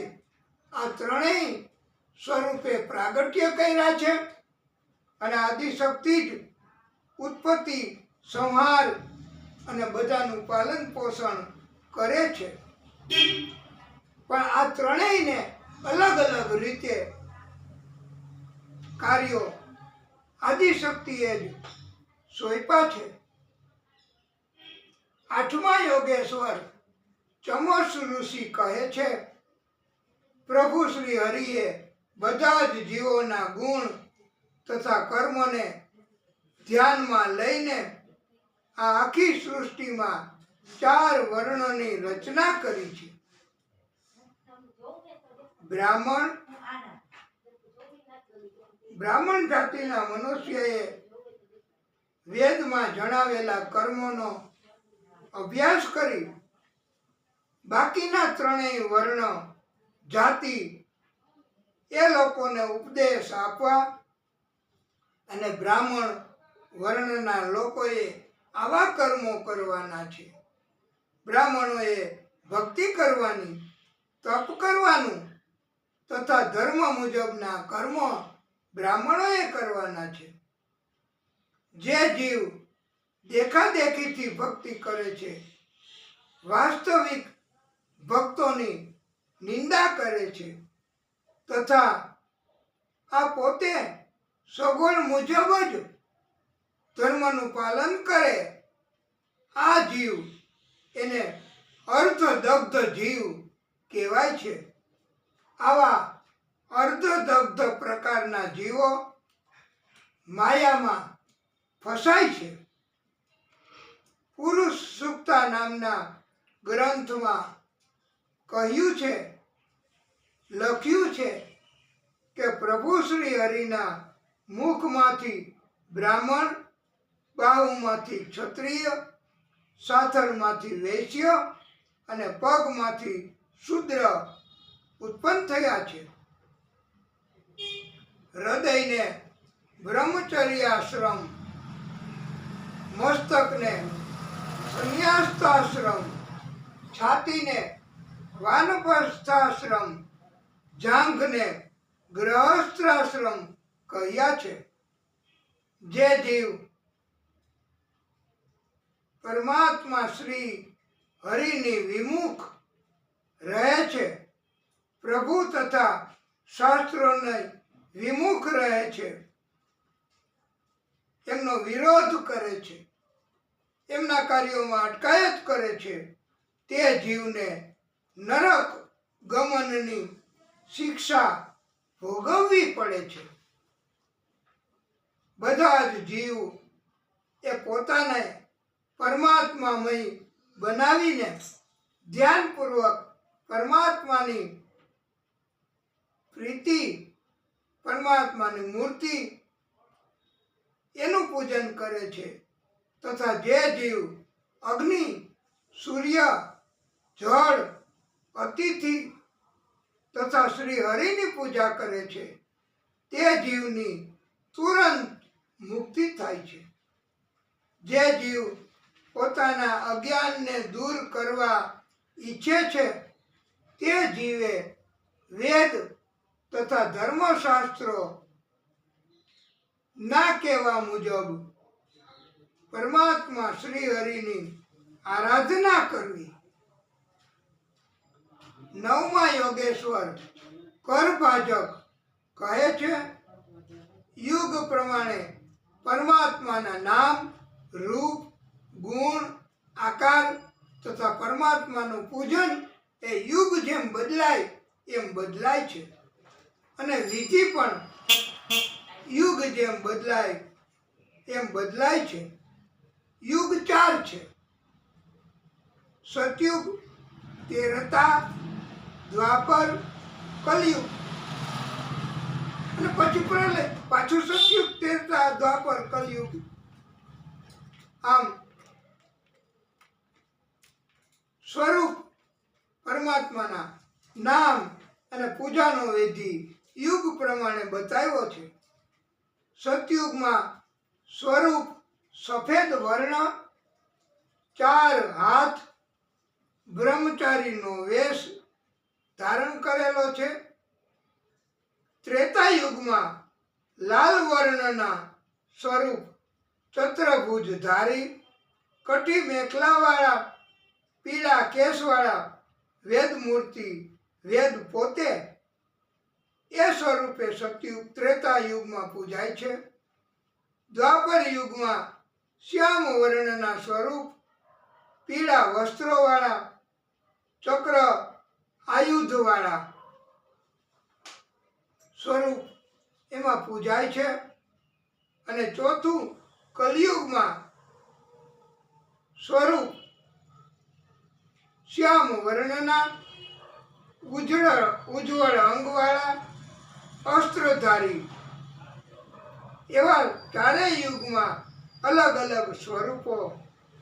આ ત્રણેય સ્વરૂપે પ્રાગટ્ય કર્યા છે. અને આદિશક્તિ જ ઉત્પત્તિ, સંહાર અને બધાનું પાલન પોષણ કરે છે. પણ આ ત્રણેયને અલગ અલગ રીતે કાર્યો આદિશક્તિએ જ સોંપ્યા છે. આઠમા યોગેશ્વર ચમોસ ઋષિ કહે છે, પ્રભુ શ્રી હરિએ બધા જ જીવોના ગુણ તથા કર્મને ધ્યાનમાં લઈને આ આખી સૃષ્ટિમાં 4 વર્ણની રચના કરી છે. બ્રાહ્મણ જાતિના મનુષ્યએ વેદમાં જણાવેલા કર્મોનો અભ્યાસ કરી બાકીના ત્રણેય વર્ણ જાતિ એ લોકોને ઉપદેશ આપવા અને બ્રાહ્મણ વર્ણના લોકોએ આવા કર્મો કરવાના છે. બ્રાહ્મણોએ ભક્તિ કરવાની, તપ કરવાનું તથા ધર્મ મુજબના કર્મો બ્રાહ્મણોએ કરવાના છે. જે જીવ દેખાદેખીથી ભક્તિ કરે છે, વાસ્તવિક ભક્તોની નિંદા કરે છે તથા આ પોતે સગવડ મુજબ જ ધર્મનું પાલન કરે, આ જીવ એને અર્ધદગ્ધ જીવ કહેવાય છે. આવા અર્ધદગ્ધ પ્રકારના જીવો માયામાં ફસાય છે. પુરુષ સૂક્તા નામના ગ્રંથમાં કહ્યું છે, લખ્યું છે કે પ્રભુ શ્રી હરિના મુખમાંથી બ્રાહ્મણ, બાહુમાંથી ક્ષત્રિય, સાથળમાંથી વૈશ્ય અને પગમાંથી શૂદ્ર ઉત્પન્ન થયા છે. હૃદયને બ્રહ્મચર્યાશ્રમ, મસ્તકને સંન્યાસ્તાશ્રમ, છાતીને વાનપ્રસ્થાશ્રમ, જાંઘને ગૃહસ્થાશ્રમ કહ્યા છે. જે જીવ પરમાત્મા શ્રી હરિની વિમુખ રહે છે, પ્રભુ તથા શાસ્ત્રોને વિમુખ રહે છે, એમનો વિરોધ કરે છે, એમના કાર્યોમાં અટકાયત કરે છે, તે જીવને નરક ગમનની શિક્ષા ભોગવવી પડે છે. બધા જ જીવ એ પોતાને પરમાત્મામય બનાવીને ધ્યાનપૂર્વક પરમાત્માની પ્રીતિ, પરમાત્માની મૂર્તિ એનું પૂજન કરે છે. તથા જે જીવ અગ્નિ, સૂર્ય, જળ, અતિથિ તથા શ્રી હરિની પૂજા કરે છે તે જીવની તુરંત મુક્તિ થાય છે. જે જીવ પોતાના અજ્ઞાનને દૂર કરવા ઈચ્છે છે તે જીવે વેદ તથા ધર્મશાસ્ત્રો ના કહેવા મુજબ પરમાત્મા શ્રી હરિની આરાધના કરવી. નવમા યોગેશ્વર કરભાજક કહે છે, યુગ પ્રમાણે પરમાત્માના નામ, રૂપ, ગુણ, આકાર તથા પરમાત્માનું પૂજન એ યુગ જેમ બદલાય એમ બદલાય છે અને વિધિ પણ યુગ જેમ બદલાય એમ બદલાય છે. યુગ 4 છે: સતયુગ, ત્રેતા, દ્વાપર, કલયુગ અને પછી પ્રલય. પાછું સતયુગ, ત્રેતા, દ્વાપર, કલયુગ. આમ સ્વરૂપ પરમાત્માના નામ અને પૂજાનો વિધિ યુગ પ્રમાણે બતાવ્યો છે. સતયુગમાં સ્વરૂપ સફેદ વર્ણ, 4 હાથ, બ્રહ્મચારીનો વેશ ધારણ કરેલો છે. ત્રેતા યુગમાં લાલ વર્ણના સ્વરૂપ ચતુર્ભુજ ધારી, કઠી મેખલાવાળા, પીળા કેસવાળા વેદ મૂર્તિ, વેદ પોતે એ સ્વરૂપે સતયુગ, ત્રેતા યુગમાં પૂજાય છે. દ્વાપર યુગમાં શ્યામ વર્ણના સ્વરૂપ, પીળા વસ્ત્રોવાળા, ચક્ર આયુધવાળા સ્વરૂપ એમાં પૂજાય છે. અને ચોથું કલયુગમાં સ્વરૂપ શ્યામ વર્ણના, ઉજ્જવળ અંગવાળા, અસ્ત્રધારી એવા ચારેય યુગમાં અલગ અલગ સ્વરૂપો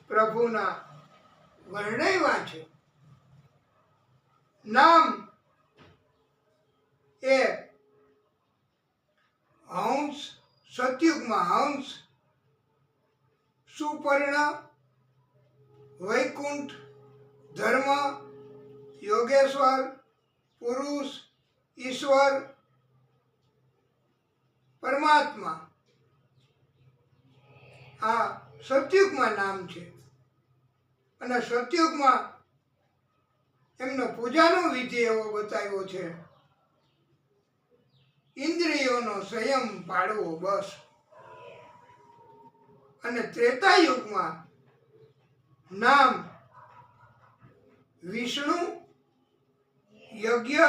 પ્રભુના વર્ણવ્યા છે. નામ એ હંસ, સતયુગમાં હંસ, સુપર્ણ, વૈકુંઠ, ધર્મ, યોગેશ્વર, પુરુષ, ઈશ્વર, પરમાત્મા આ સતયુગમાં નામ છે. અને સતયુગમાં એમનો પૂજાનો વિધિ એવો બતાવ્યો છે, ઇન્દ્રિયોનો સંયમ પાળવો બસ. અને ત્રેતા યુગમાં નામ વિષ્ણુ, યજ્ઞ,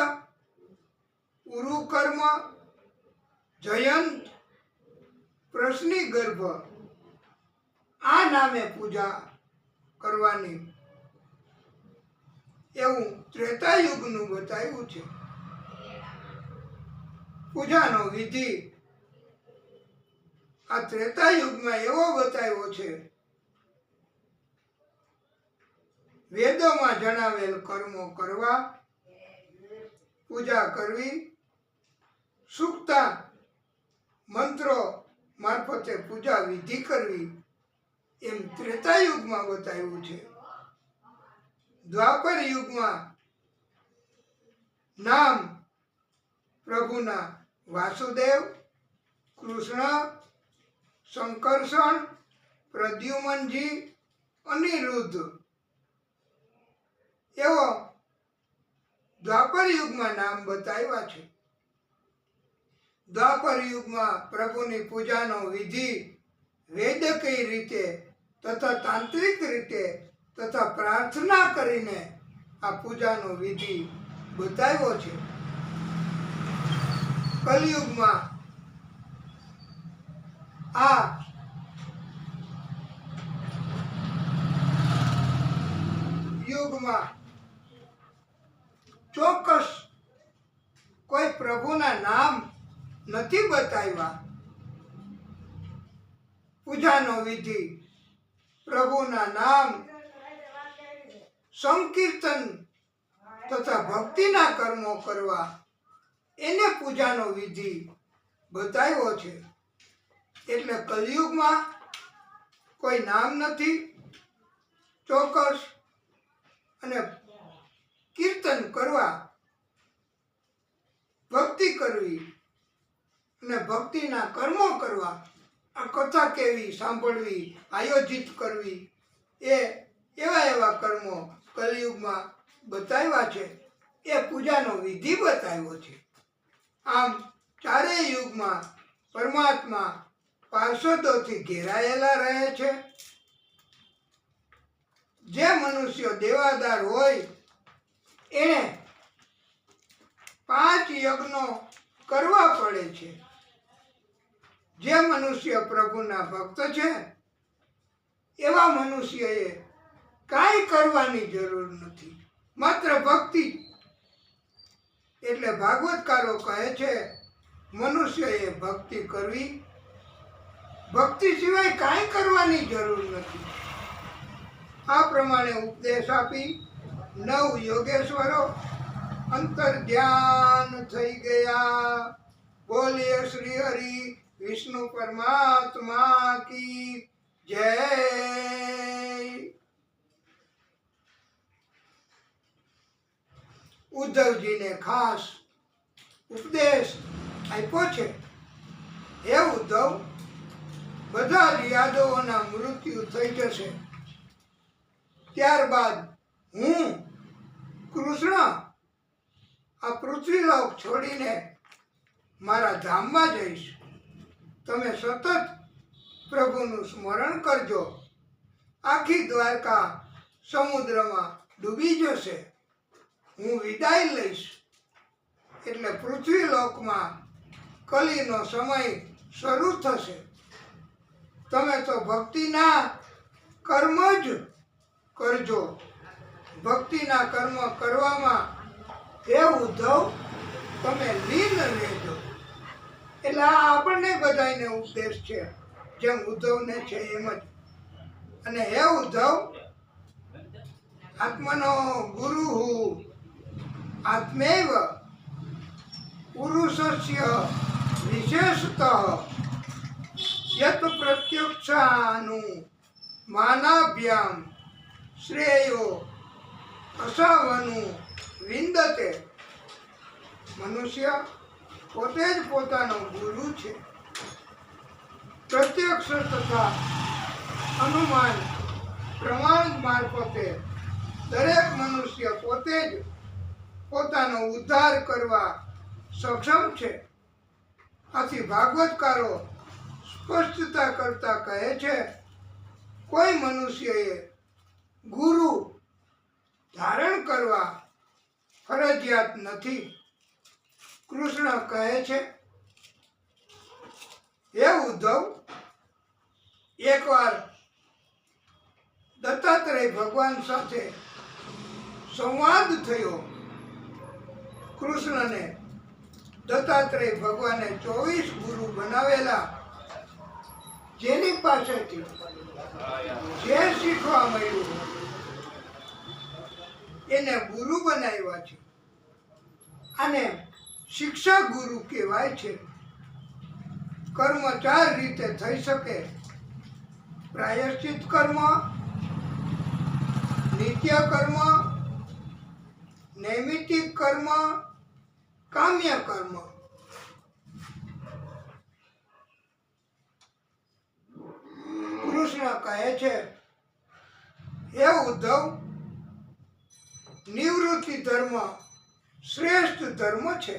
ઉરુકર્મ, જયંત, પ્રશ્ની ગર્ભ આ નામે પૂજા કરવાની એવું ત્રેતા યુગનું બતાવ્યું છે. પૂજાનો વિધિ આ ત્રેતા યુગમાં એવો બતાવ્યો છે, વેદોમાં જણાવેલ કર્મો કરવા, પૂજા કરવી, સૂક્તા મંત્રો મારફતે પૂજા વિધિ કરવી એમ ત્રેતા યુગમાં બતાવ્યું છે. દ્વાપર યુગમાં નામ પ્રભુના વાસુદેવ, કૃષ્ણ, શંકરષણ, પ્રદ્યુમનજી, અનિરુદ્ધ એવો દ્વાપર યુગમાં નામ બતાવ્યા છે. દ્વાપર યુગમાં પ્રભુની પૂજાનો વિધિ વૈદિક રીતે તથા તાંત્રિક રીતે તથા પ્રાર્થના કરીને આ પૂજાનો વિધિ બતાવ્યો છે. કલયુગમાં આ યુગમાં ચોક્કસ કોઈ પ્રભુના નામ નથી બતાવ્યા. પૂજાનો વિધિ, પ્રભુના નામ સંકીર્તન તથા ભક્તિના કર્મો કરવા, એને પૂજાનો વિધિ બતાવ્યો છે. એટલે કલયુગમાં કોઈ નામ નથી ચોક્કસ, અને કીર્તન કરવા, ભક્તિ કરવી અને ભક્તિના કર્મો કરવા, આ કથા કેવી સાંભળવી, આયોજિત કરવી, એવા કર્મો કલયુગમાં બતાવ્યા છે. એ પૂજાનો વિધિ બતાવ્યો છે. આમ ચારેય યુગમાં પરમાત્મા પાર્ષદોથી ઘેરાયેલા રહે છે. જે મનુષ્ય દેવાદાર હોય એને 5 યજ્ઞો કરવા પડે છે. જે મનુષ્ય પ્રભુના ભક્ત છે એવા મનુષ્યએ કાંઈ કરવાની જરૂર નથી, માત્ર ભક્તિ. એટલે ભાગવતકારો કહે છે મનુષ્યએ ભક્તિ કરવી, ભક્તિ સિવાય કાંઈ કરવાની જરૂર નથી. આ પ્રમાણે ઉપદેશ આપી 9 યોગેશ્વરો અંતર ધ્યાન થઈ ગયા. બોલીએ શ્રી હરિ વિષ્ણુ પરમાત્મા કી જય. ઉદ્ધવજીને ખાસ ઉપદેશ આપ્યો છે. હે ઉદ્ધવ, બધા જ યાદવોના મૃત્યુ થઈ જશે. ત્યારબાદ હું કૃષ્ણ આ પૃથ્વીલોક છોડીને મારા ધામમાં જઈશ. તમે સતત પ્રભુનું સ્મરણ કરજો. આખી દ્વારકા સમુદ્રમાં ડૂબી જશે. હું વિદાય લઈશ એટલે પૃથ્વીલોકમાં કલીનો સમય શરૂ થશે. તમે તો ભક્તિના કર્મ જ કરજો. ભક્તિના કર્મ કરવામાં હે ઉદ્ધવ તમે લીન રહેજો. એટલે આ આપણને બધાને ઉપદેશ છે, જેમ ઉદ્ધવને છે એમ જ. અને હે ઉદ્ધવ, આત્મનો ગુરુ આત્મૈવ પુરુષસ્ય વિશેષતઃ યત પ્રત્યક્ષાનું માનાભ્યામ શ્રેયો અસાવનું વિંદતે. મનુષ્ય પોતે જ પોતાનો ગુરુ છે. પ્રત્યક્ષ તથા અનુમાન પ્રમાણ મારફતે દરેક મનુષ્ય પોતે જ પોતાનો ઉદ્ધાર કરવા સક્ષમ છે. આથી ભાગવતકારો સ્પષ્ટતા કરતા કહે છે કોઈ મનુષ્યએ ગુરુ ધારણ કરવા ફરજિયાત નથી. કૃષ્ણ કહે છે હે ઉદ્ધવ, એકવાર દત્તાત્રેય ભગવાન સાથે સંવાદ થયો. કૃષ્ણને દત્તાત્રેય ભગવાને 24 ગુરુ બનાવેલા. જેની પાસેથી જે શીખવા મળ્યું એને ગુરુ બનાવ્યા છે. આને શિક્ષા ગુરુ કહેવાય છે. કર્મ 4 રીતે થઈ શકે: પ્રાયશ્ચિત કર્મ, નિત્ય કર્મ, નૈમિત્તિક કર્મ, કામ્ય કર્મ. કૃષ્ણ કહે છે હે ઉદ્ધવ, નિવૃત્તિ ધર્મ શ્રેષ્ઠ ધર્મ છે.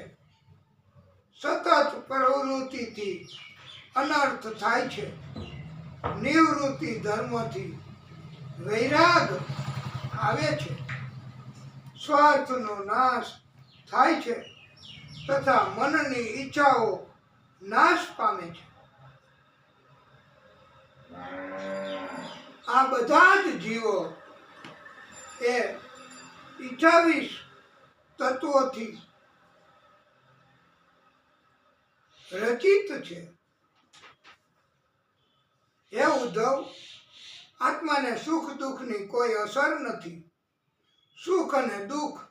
સતત પ્રવૃત્તિથી અનર્થ થાય છે. નિવૃત્તિ ધર્મથી વૈરાગ આવે છે. સ્વાર્થનો નાશ થાય છે તથા મનની ઈચ્છાઓ નાશ પામે છે. આ બધા જ જીવો એ 28 તત્વોથી રચિત છે. હે ઉદ્ધવ, આત્માને સુખ દુઃખની કોઈ અસર નથી. સુખ અને દુઃખ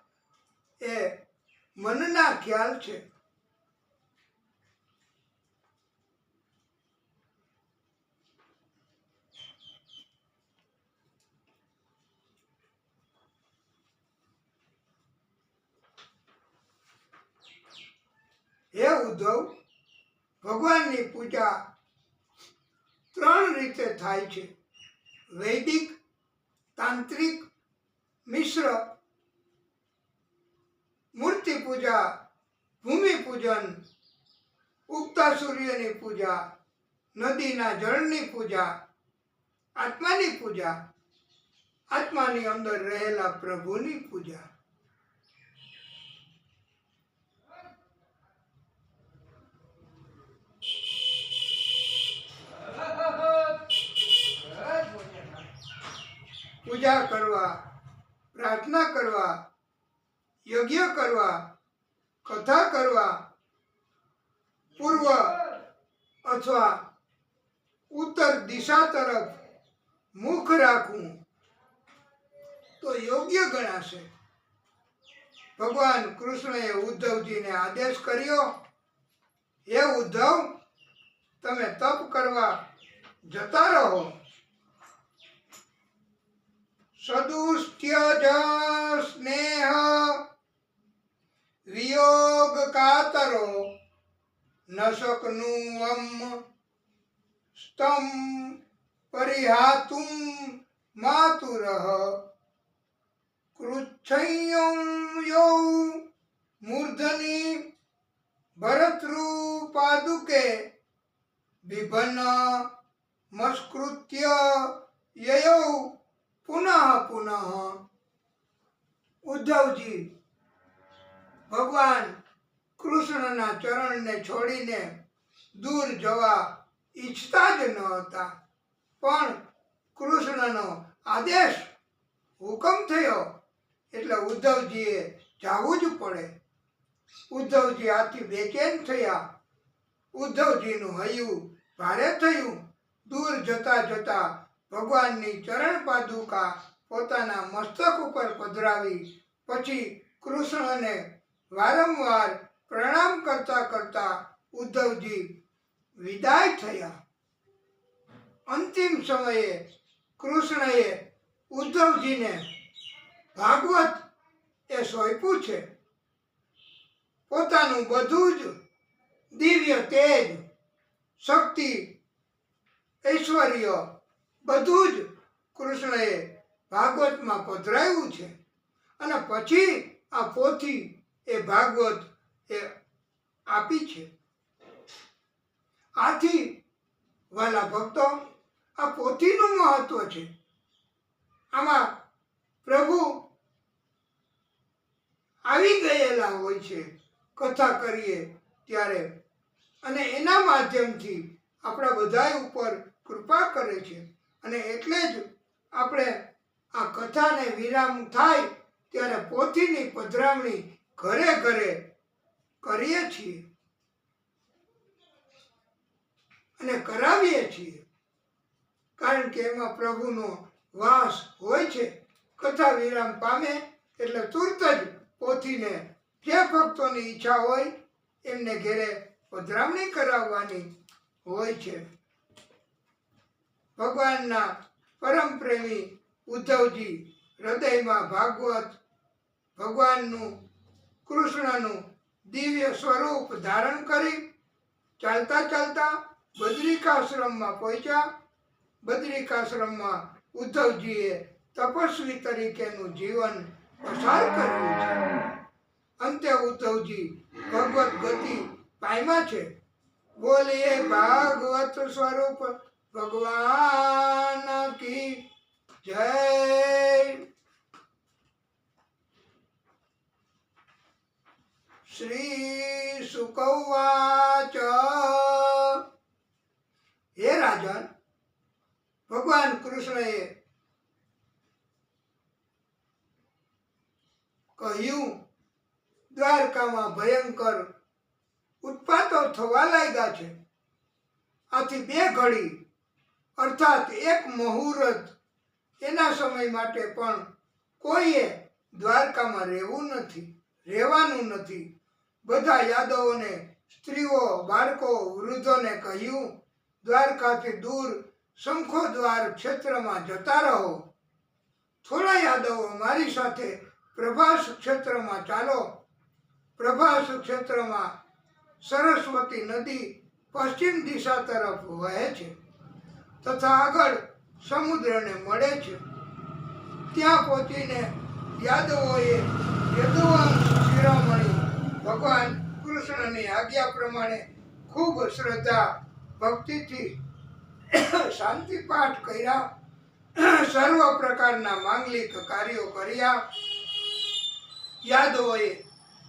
એ મનના ખ્યાલ છે. હે ઉદ્ધવ, ભગવાનની પૂજા 3 રીતે થાય છે: વૈદિક, તાંત્રિક, મિશ્ર. મૂર્તિ પૂજા, ભૂમિ પૂજન, ઉગતા સૂર્યની પૂજા, નદીના જળની પૂજા, આત્માની પૂજા, આત્માની અંદર રહેલા પ્રભુની પૂજા. પૂજા કરવા, પ્રાર્થના કરવા, યજ્ઞ કરવા, કથા કરવા, પૂર્વ અથવા ઉત્તર દિશા તરફ મુખ રાખવું તો યોગ્ય ગણાશે. ભગવાન કૃષ્ણએ ઉદ્ધવજીને આદેશ કર્યો, હે ઉદ્ધવ, તમે તપ કરવા જતા રહો. સદુષ્ટ્યજ સ્નેહ વિયોગ કાતરો ન શકનુવમ સ્તમ પરિહાતુમ માતુરઃ કૃચ્છયં યૌ મૂર્ધની ભરતૃપાદુકે બિભન્ન મસ્કૃત્ય યયૌ પુનઃ પુનઃ. ઉદ્ધવજી ભગવાન કૃષ્ણના ચરણને છોડીને દૂર જવા ઈચ્છતા જ ન હતા, પણ કૃષ્ણનો આદેશ હુકમ થયો એટલે ઉદ્ધવજીએ જવું જ પડે. ઉદ્ધવજી આથી બેચેન થયા. ઉદ્ધવજીનું હૈયું ભારે થયું. દૂર જતા જતા ભગવાનની ચરણ પાદુકા પોતાના મસ્તક ઉપર પધરાવી પછી કૃષ્ણને વારંવાર પ્રણામ કરતા કરતા ઉદ્ધવજી વિદાય થયા. અંતિમ સમયે કૃષ્ણએ ઉદ્ધવજીને ભાગવત એ સોંપ્યું છે. પોતાનું બધું જ દિવ્ય તેજ, શક્તિ, ઐશ્વર્ય બધું જ કૃષ્ણએ ભાગવતમાં પધરાવ્યું છે. અને પછી આ પોથી એ ભાગવત એ આપી છે. આથી વાલા ભક્તો, આ પોથીનું મહત્વ છે. આમાં પ્રભુ આવી ગયેલા હોય છે કથા કરીએ ત્યારે, અને એના માધ્યમથી આપણા બધા ઉપર કૃપા કરે છે. અને એટલે જ આપણે આ કથાને વિરામ થાય ત્યારે પોથીની પધરામણી ઘરે ઘરે કરીએ છીએ અને કરાવીએ છીએ, કારણ કે એમાં પ્રભુનો વાસ હોય છે. કથા વિરામ પામે એટલે તુરત જ પોથીને જે ભક્તોની ઈચ્છા હોય એમને ઘેરે પધરામણી કરાવવાની હોય છે. ભગવાનના પરમ પ્રેમી ઉદ્ધવજી હૃદયમાં ભાગવત, ભગવાનનું કૃષ્ણનું દિવ્ય સ્વરૂપ ધારણ કરી ચાલતા ચાલતા બદ્રિકાશ્રમમાં પહોંચ્યા. બદ્રિકાશ્રમમાં ઉદ્ધવજીએ તપસ્વી તરીકેનું જીવન પસાર કર્યું છે. અંતે ઉદ્ધવજી ભગવત ગતિ પામ્યા છે. બોલીએ ભાગવત સ્વરૂપ ભગવાન કી જય. શ્રી શુક ઉવાચ. હે રાજન, કહ્યું, દ્વારકામાં ભયંકર ઉત્પાતો થવા લાગ્યા છે. આથી 2 ઘડી અર્થાત 1 મુહૂર્ત એના સમય માટે પણ કોઈએ દ્વારકામાં રહેવાનું નથી. બધા યાદવોને, સ્ત્રીઓ, બાળકો, વૃદ્ધોને કહ્યું, દ્વારકાથી દૂર શંખોદ્વાર ક્ષેત્રમાં જતા રહો. થોડા યાદવો મારી સાથે પ્રભાસ ક્ષેત્રમાં ચાલો. પ્રભાસ ક્ષેત્રમાં સરસ્વતી નદી પશ્ચિમ દિશા તરફ વહે છે તથા આગળ સમુદ્રને મળે છે. ત્યાં પહોંચીને યાદવોએ યદુવંશ શિરોમણી ભગવાન કૃષ્ણની આજ્ઞા પ્રમાણે ખૂબ શ્રદ્ધા ભક્તિથી શાંતિ પાઠ કર્યા. સર્વ પ્રકારના માંગલિક કાર્યો કર્યા. યાદવોએ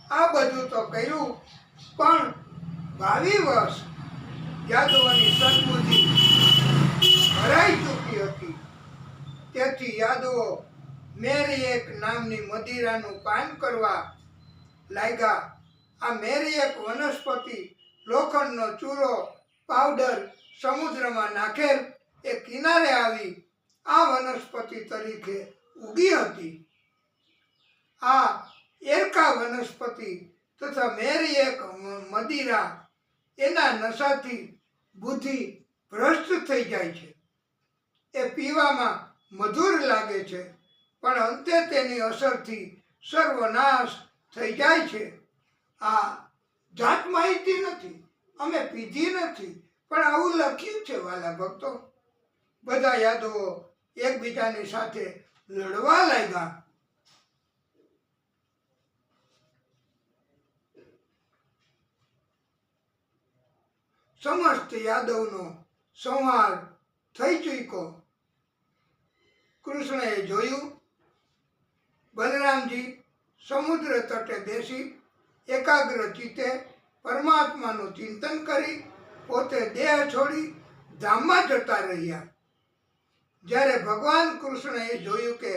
આ બધું તો કર્યું, પણ 22 વર્ષ યાદવોની સદબુદ્ધિ હરાઈ ચૂકી હતી. તેથી યાદવો મેરિયેક નામની મદિરાનું પાન કરવા લાગ્યા. આ મેરિયેક વનસ્પતિ લોખંડનો ચૂરો, પાવડર સમુદ્રમાં નાખેલ એ કિનારે આવી આ વનસ્પતિ તરીકે ઉગી હતી. આ એરકા વનસ્પતિ તથા મેરિયેક મદિરા એના નશાથી બુદ્ધિ ભ્રષ્ટ થઈ જાય છે. એ પીવામાં મધુર લાગે છે, પણ અંતે તેની અસરથી સર્વનાશ થઈ જાય છે. આ જાત માહિતી નથી, અમે પીધી નથી, પણ આવું લખ્યું છે વાલા ભક્તો. બધા યાદવો એકબીજાની સાથે લડવા લાગ્યા. સમસ્ત યાદવનો સંહાર થઈ ચૂક્યો. કૃષ્ણએ જોયું, બલરામજી સમુદ્ર તટે બેસી એકાગ્ર ચિત્તે પરમાત્માનું ચિંતન કરી પોતે દેહ છોડી ધામમાં જતા રહ્યા. જ્યારે ભગવાન કૃષ્ણએ જોયું કે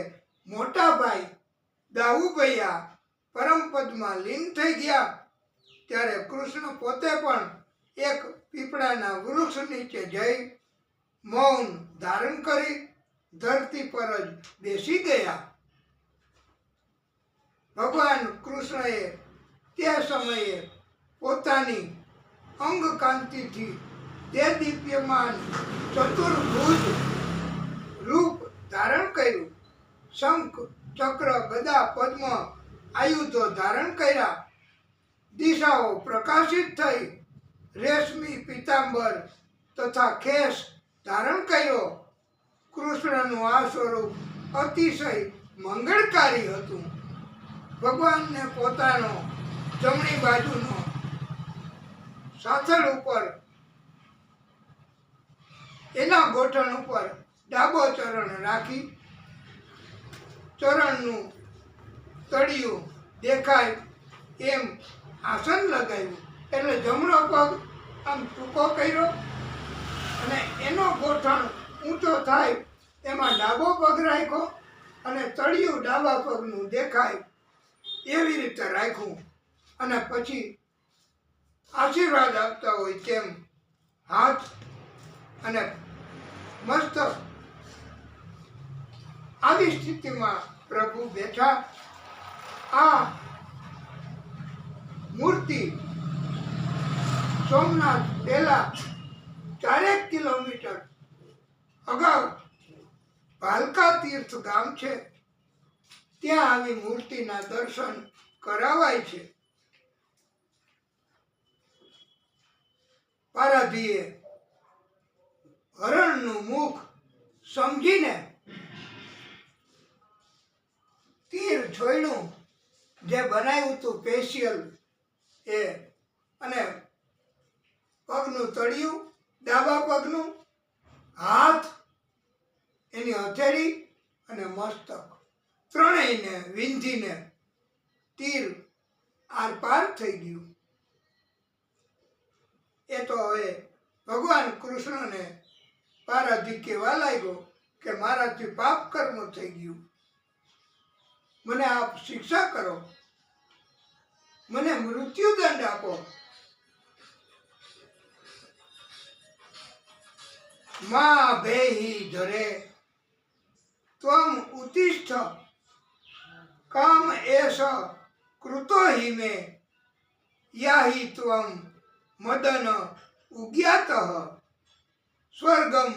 મોટા ભાઈ દાઉભૈયા પરમપદમાં લીન થઈ ગયા, ત્યારે કૃષ્ણ પોતે પણ એક પીપળાના વૃક્ષ નીચે જઈ મૌન ધારણ કરી ધરતી પર જ બેસી ગયા. ભગવાન કૃષ્ણએ તે સમયે પોતાની અંગ કાંતિથી દેદીપ્યમાન ચતુર્ભુજ રૂપ ધારણ કર્યું. શંખ, ચક્ર, ગદા, પદ્મ આયુધો ધારણ કર્યા. દિશાઓ પ્રકાશિત થઈ. રેશમી પીતાંબર તથા ખેસ ધારણ કર્યો. કૃષ્ણનું આ સ્વરૂપ અતિશય મંગળકારી હતું. ભગવાનને પોતાનો જમણી બાજુનો સાથળ ઉપર એના ગોઠણ ઉપર ડાબો ચરણ રાખી ચરણનું તળિયું દેખાય એમ આસન લગાવ્યું. એટલે જમણો પગ આમ ટૂંકો કર્યો અને એનો ગોઠણ ઊંચો થાય એમાં ડાબો પગ રાખ્યો અને તળિયું ડાબા પગનું દેખાય એવી રીતે રાખ્યું. અને પછી આશીર્વાદ આપતા હોય તેમ હાથ અને મસ્તક આવી સ્થિતિમાં પ્રભુ બેઠા. આ મૂર્તિ સોમનાથ પહેલા 4 કિલોમીટર અગાઉ ભાલકા તીર્થ ગામ છે, ત્યાં આવી મૂર્તિના દર્શન કરાવાય છે. પારાધીએ હરણનું મુખ સમજીને તીર છોડ્યું, જે બનાવ્યું હતું સ્પેશિયલ એ, અને પગનું તળિયું, ડાબા પગનું, હાથ, એની હથેળી અને મસ્તક ત્રણેયને વિંધીને તીર આર પાર થઈ ગયું. એ તો હવે ભગવાન કૃષ્ણને પારાધી કહેવા લાગ્યો કે મારાથી પાપ કર્મ થઈ ગયું. મને આપ શિક્ષા કરો, મને મૃત્યુદંડ આપો. મા ભેહી ધરે ત્વમ ઉત્તિષ્ઠ કામ એષ કૃતો હિ મે યાહિ ત્વમ મદન ઉગ્યાતઃ સ્વર્ગમ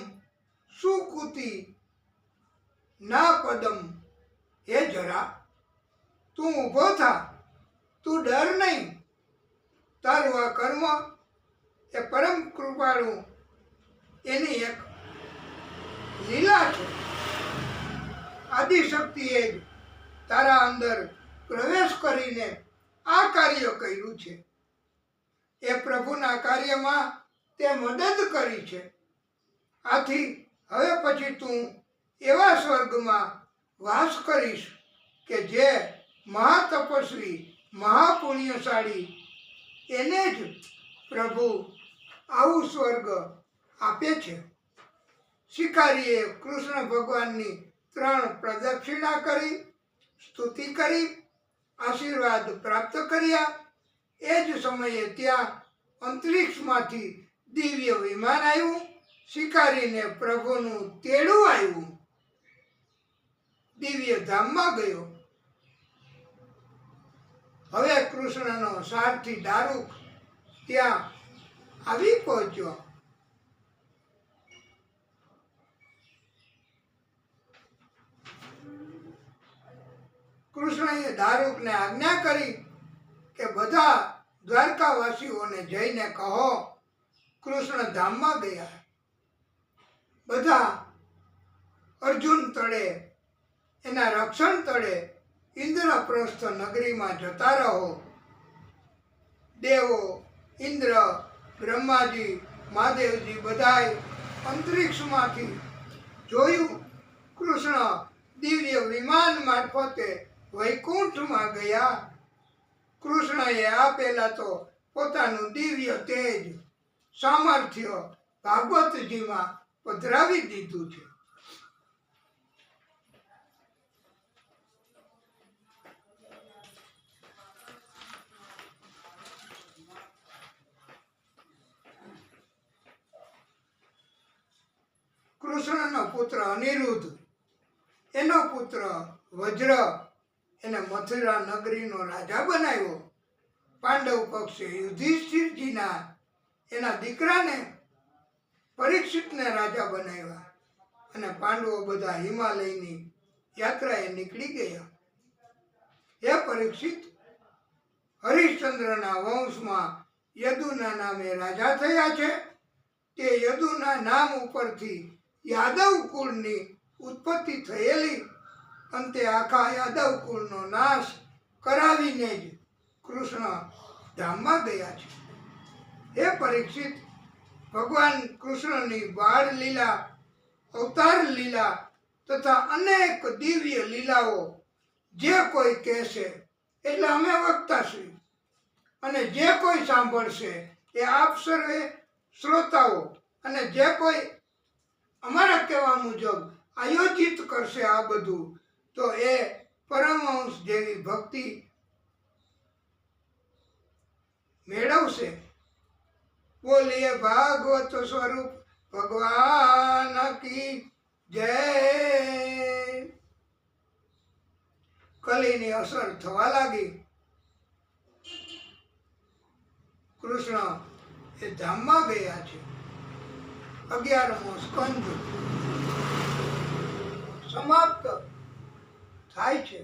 સુકુતિ ના પદમ. હે જરા, તું ઊભો થા, તું ડર નહીં. તારું આ કર્મ એ પરમ કૃપાળુ એની એક લીલા છે. આદિશક્તિએ જ તારા અંદર પ્રવેશ કરીને આ કાર્ય કર્યું છે. એ પ્રભુના કાર્યમાં તે મદદ કરી છે. આથી હવે પછી તું એવા સ્વર્ગમાં વાસ કરીશ કે જે મહાતપસ્વી મહાપુણ્યશાળી એને જ પ્રભુ આવું સ્વર્ગ આપે છે. શિકારીએ કૃષ્ણ ભગવાનની 3 પ્રદક્ષિણા કરી, સ્તુતિ કરી, આશીર્વાદ પ્રાપ્ત કર્યા. એ જ સમયે ત્યાં અંતરિક્ષમાંથી દિવ્ય વિમાન આવ્યું. શિકારીને પ્રભુનું તેડું આવ્યું. દિવ્ય ધામમાં ગયો. હવે કૃષ્ણનો સારથી દારૂક ત્યાં આવી પહોંચ્યો. કૃષ્ણએ દારૂકને આજ્ઞા કરી કે બધા દ્વારકાવાસીઓને જઈને કહો કૃષ્ણ ધામમાં ગયા. બધા અર્જુન તળે, એના રક્ષણ તળે ઇન્દ્રપ્રસ્થ નગરીમાં જતા રહો. દેવો, ઇન્દ્ર, બ્રહ્માજી, મહાદેવજી બધાય અંતરિક્ષમાંથી જોયું. કૃષ્ણ દિવ્ય વિમાન મારફતે વૈકુંઠમાં ગયા. કૃષ્ણએ આપેલા તો પોતાનું દિવ્ય તેજ, સામર્થ્ય ભાગવતજીમાં પધરાવી દીધું છે. કૃષ્ણનો પુત્ર અનિરુદ્ધ, એનો પુત્ર વજ્ર એને મથુરા નગરીનો રાજા બનાવ્યો. પાંડવ પક્ષે યુધિષ્ઠિરજીના એના દીકરાને પરીક્ષિતને રાજા બનાવ્યા. અને પાંડવો બધા હિમાલયની યાત્રાએ નીકળી ગયા. હે પરીક્ષિત, હરિશ્ચંદ્રના વંશમાં યદુના નામે રાજા થયા છે. તે યદુના નામ ઉપરથી યાદવ કુળની ઉત્પત્તિ થયેલી. અંતે આખા યાદવ કુળનો નાશ કરાવીને જ કૃષ્ણ ધામમાં ગયા છે. હે પરીક્ષિત, ભગવાન કૃષ્ણની બાળ લીલા, અવતાર લીલા તથા અનેક દિવ્ય લીલાઓ જે કોઈ કહેશે એટલે અમે વક્તાશ્રી, અને જે કોઈ સાંભળશે એ આપ સર્વે શ્રોતાઓ, અને જે કોઈ અમારા કહેવા મુજબ આયોજિત કરશે આ બધું, તો એ પરમહંસ જેવી ભક્તિ મેળવશે. બોલીએ ભાગવત સ્વરૂપ ભગવાન કી જય. કલીની અસર થવા લાગી. કૃષ્ણ એ ધામમાં ગયા છે. 11મો સ્કંદ સમાપ્ત થાય છે.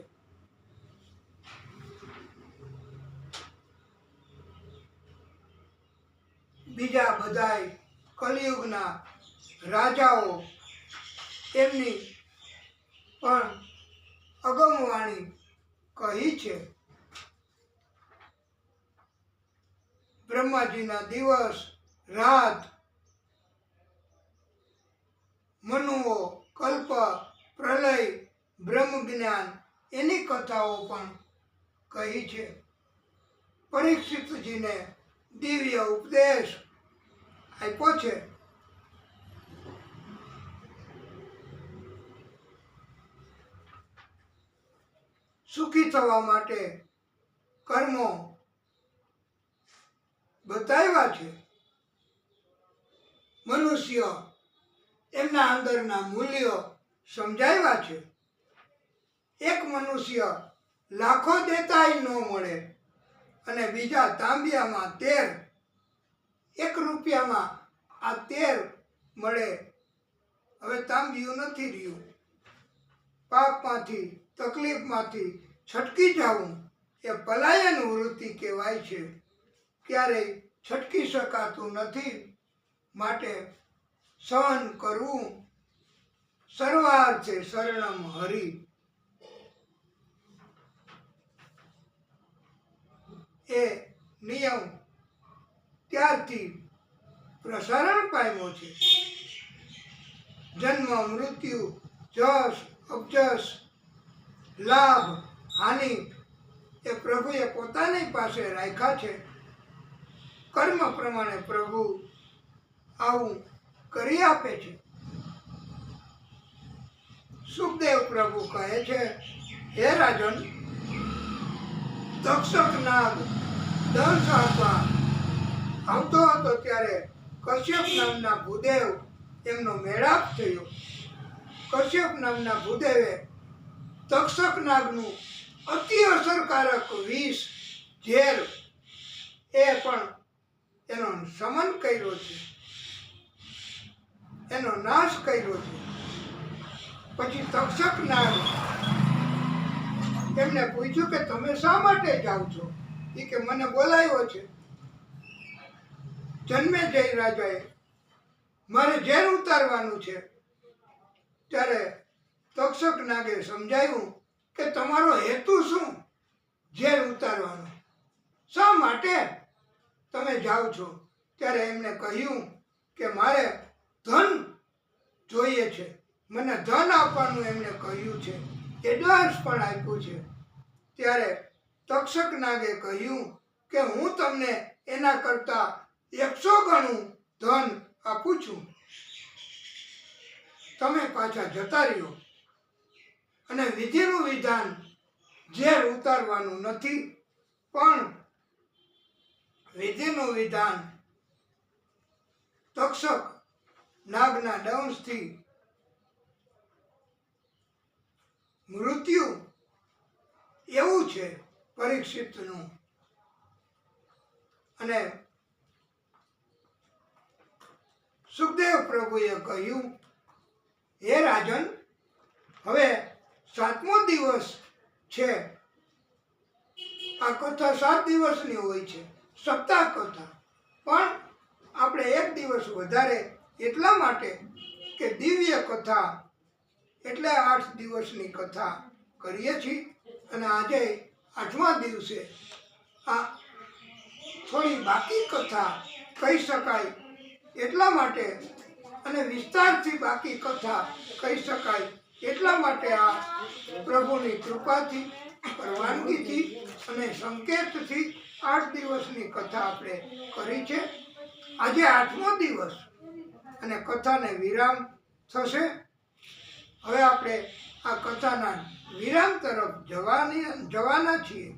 બીજા બધાય કલિયુગના રાજાઓ એમની પણ અગમવાણી કહી છે. બ્રહ્માજીના દિવસ રાત, મનુઓ, કલ્પ, પ્રલય, બ્રહ્મ જ્ઞાન એની કથાઓ પણ કહી છે. પરીક્ષિતજીને દિવ્ય ઉપદેશ આપ્યો છે. સુખી થવા માટે કર્મો બતાવ્યા છે. મનુષ્ય એમના અંદરના મૂલ્યો સમજાવ્યા છે. એક મનુષ્ય લાખો દેતાય ન મળે અને બીજા તાંબિયામાં 13, 1 રૂપિયામાં આ 13 મળે. હવે તાંબિયું નથી રહ્યું. પાપમાંથી, તકલીફમાંથી છટકી જવું એ પલાયન વૃત્તિ કહેવાય છે. ક્યારેય છટકી શકાતું નથી. માટે સહન કરવું. સર્વાર્થે શરણમ હરિ. એ નિયમ ત્યારથી પ્રસારણ પામ્યો છે. જન્મ, મૃત્યુ, જશ, અપજશ, લાભ, હાનિ એ પ્રભુએ પોતાની પાસે રાખ્યા છે. કર્મ પ્રમાણે પ્રભુ આવું કરી આપે છે. સુખદેવ પ્રભુ કહે છે, હે રાજન, તક્ષક નાગ દંશ આપવા આવતો હતો ત્યારે કશ્યપ નામના ભૂદેવ એમનો મેળાપ થયો. કશ્યપ નામના ભૂદેવે તક્ષક નાગનું અતિ અસરકારક વિષ, ઝેર એ પણ એનો શમન કર્યો છે, એનો નાશ કર્યો છે. પછી તક્ષક નાગ એમને પૂછ્યું કે તમે શા માટે જાઓ છો? એ કે મને બોલાવ્યો છે. જન્મે જય રાજાએ મારે ઝેર ઉતારવાનું છે. ત્યારે તક્ષક નાગે સમજાવ્યું કે તમારો હેતુ શું? ઝેર ઉતારવાનો શા માટે તમે જાઓ છો? ત્યારે એમણે કહ્યું કે મારે ધન જોઈએ છે. મને ધન આપવાનું એમણે કહ્યું છે. એડવાન્સ પણ આપ્યું છે. ત્યારે તક્ષક નાગે કહ્યું કે હું તમને એના કરતાં 100 ગણું ધન આપું છું. તમે પાછા જતા રહ્યો. અને વિધિનું વિધાન ઝેર ઉતારવાનું નથી, પણ વિધિનું વિધાન તક્ષક નાગના દંશથી મૃત્યુ એવું છે પરીક્ષિતનું. અને સુખદેવ પ્રભુએ કહ્યું, હે રાજન, હવે 7મો દિવસ છે. આ કથા 7 દિવસની હોય છે, સપ્તાહ કથા. પણ આપણે 1 દિવસ વધારે એટલા માટે કે દિવ્ય કથા એટલે 8 દિવસની કથા કરીએ છીએ. અને આજે 8મા દિવસે આ થોડી બાકી કથા કહી શકાય એટલા માટે, અને વિસ્તારથી બાકી કથા કહી શકાય એટલા માટે આ પ્રભુની કૃપાથી, પરવાનગીથી અને સંકેતથી 8 દિવસની કથા આપણે કરી છે. આજે 8મો દિવસ અને કથાને વિરામ થશે. હવે આપણે આ કથાના વિરામ તરફ જવાના છીએ.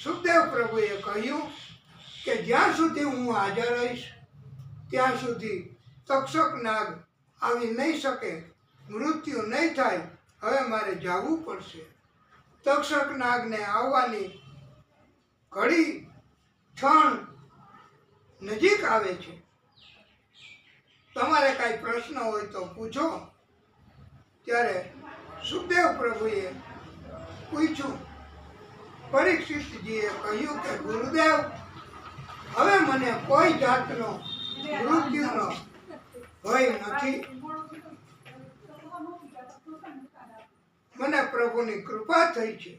સુખદેવ પ્રભુએ કહ્યું કે જ્યાં સુધી હું હાજર રહીશ ત્યાં સુધી તક્ષક નાગ આવી નહીં શકે, મૃત્યુ નહીં થાય. હવે મારે જવું પડશે. તક્ષક નાગને આવવાની ઘડી ક્ષણ નજીક આવે છે. તમારે કાંઈ પ્રશ્ન હોય તો પૂછો. ત્યારે સુખદેવ પ્રભુએ પૂછ્યું. પરીક્ષિતજીએ કહ્યું કે ગુરુદેવ, હવે મને કોઈ જાતનો મૃત્યુનો ભય નથી. મને પ્રભુની કૃપા થઈ છે.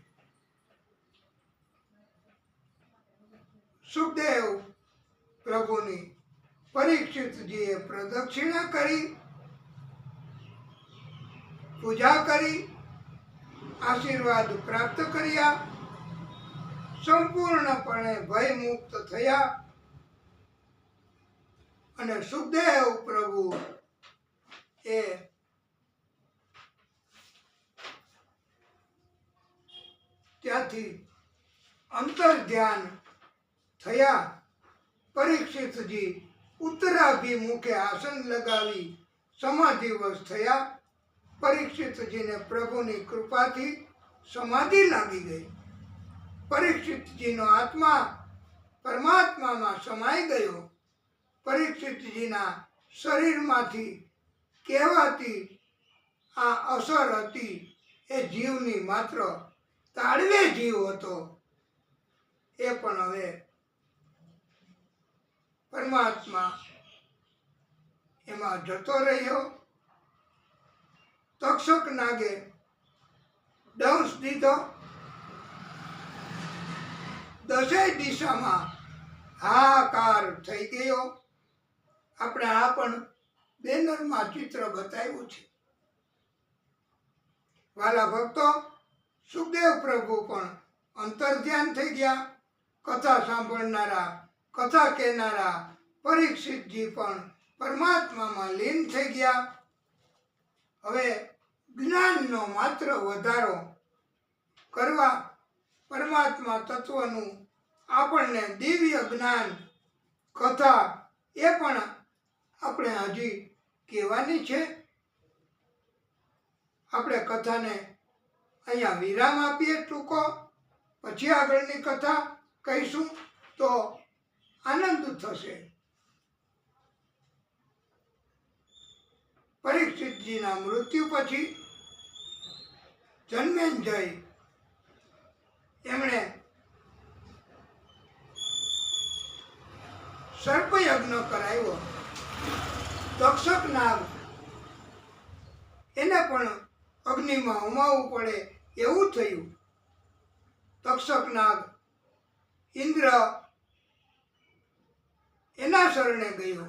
સુખદેવ પ્રભુની પરીક્ષિતજીએ પ્રદક્ષિણા કરી, પૂજા કરી, આશીર્વાદ પ્રાપ્ત કર્યા, સંપૂર્ણપણે ભયમુક્ત થયા. અને સુખદેવ પ્રભુ એ ત્યાંથી અંતર ધ્યાન થયા. પરીક્ષિતજી ઉત્તરાભિમુખે આસન લગાવી સમાધિવશ થયા. પરીક્ષિતજીને પ્રભુની કૃપાથી સમાધિ લાગી ગઈ. પરીક્ષિતજીનો આત્મા પરમાત્મામાં સમાઈ ગયો. પરીક્ષિતજીના શરીરમાંથી કહેવાતી આ અસર હતી એ જીવની માત્ર તાળવે જીવ હતો. એ પણ હવે પરમાત્મા એમાં જતો રહ્યો. તક્ષક નાગે દંશ દીધો. દસેય દિશામાં હાહાકાર થઈ ગયો. આપણે આ પણ બેનરમાં ચિત્ર બતાવ્યું છે. વાલા ભક્તો, સુખદેવ પ્રભુ પણ અંતર્ધ્યાન થઈ ગયા. કથા સાંભળનારા, કથા કહેનારા પરીક્ષિતજી પણ પરમાત્મામાં લીન થઈ ગયા. હવે જ્ઞાનનો માત્ર વધારો કરવા પરમાત્મા તત્વનું આપણને દિવ્ય જ્ઞાન કથા એ પણ આપણે હજી કહેવાની છે. આપણે કથાને અહીંયા વિરામ આપીએ ટૂંકો, પછી આગળની કથા કહીશું તો આનંદ થશે. પરીક્ષિતજીના મૃત્યુ પછી જન્મેજય એમણે સર્પયજ્ઞ કરાવ્યો. તક્ષક નાગ એને પણ અગ્નિમાં હોમાવવું પડે એવું થયું. તક્ષક નાગ ઇન્દ્ર એના શરણે ગયો.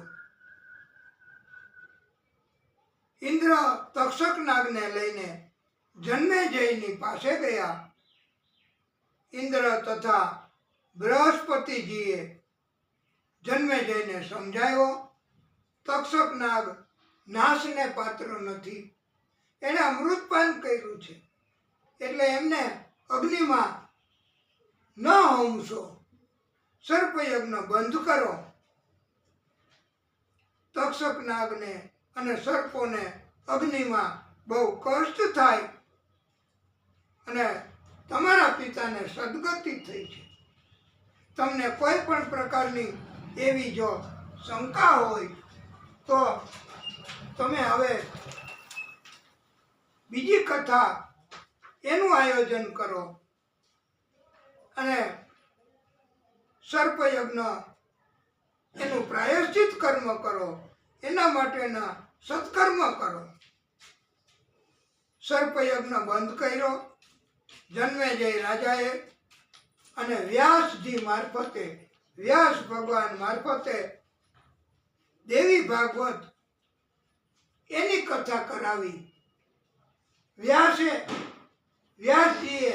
ઇન્દ્ર તક્ષક નાગને લઈને જન્મેજયની પાસે ગયા. ઇન્દ્ર તથા બૃહસ્પતિજીએ જન્મેજયને સમજાવ્યો. તક્ષક નાગ નાશને પાત્ર નથી, એણે અમૃતપાન કર્યું છે, એટલે એમને અગ્નિમાં ન હોમશો, સર્પયજ્ઞ બંધ કરો. તક્ષક નાગને અને સર્પોને અગ્નિમાં બહુ કષ્ટ થાય અને તમારા પિતાને સદગતિ થઈ છે. તમને કોઈ પણ પ્રકારની એવી જો શંકા હોય તો તમે હવે બીજી કથા એનું આયોજન કરો અને સર્પયજ્ઞ એનું પ્રાયશ્ચિત કર્મ કરો, એના માટેના સત્કર્મ કરો. સર્પયજ્ઞ બંધ કર્યો જન્મેજય રાજાએ, અને વ્યાસજી મારફતે, વ્યાસ ભગવાન મારફતે દેવી ભાગવત એની કથા કરાવી. વ્યાસજીએ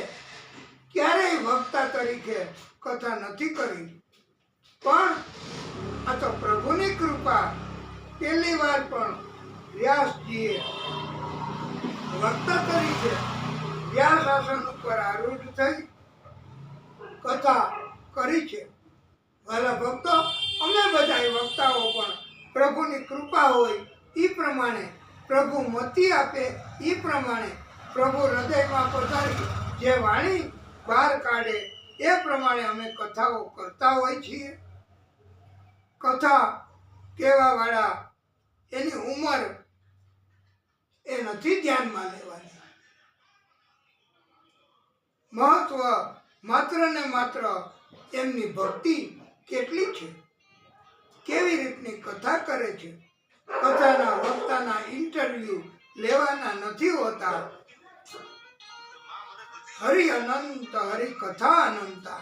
ક્યારેય વક્તા તરીકે કથા નથી કરી, પણ આ તો પ્રભુની કૃપા. પહેલી વાર પણ વ્યાસજીએ વક્તા તરીકે વ્યાસ આસન ઉપર આરૂઢ થઈ કથા કરી છે. વાલા ભક્તો, અમે બધા વક્તાઓ પણ પ્રભુની કૃપા હોય એ પ્રમાણે, પ્રભુ મતિ આપે એ પ્રમાણે, પ્રભુ હૃદયમાં પધારી જે વાણી બહાર કાઢે એ પ્રમાણે અમે કથાઓ કરતા હોય છીએ. કથા કહેવાવાળા એની ઉંમર એ નથી ધ્યાનમાં લેવાની. મહત્વ માત્ર ને માત્ર એમની ભક્તિ કેટલી છે, કેવી રીતની કથા કરે છે. કથાના વક્તાના ઇન્ટરવ્યુ લેવાના નથી હોતા. હરિ અનંત હરિ કથા અનંતા.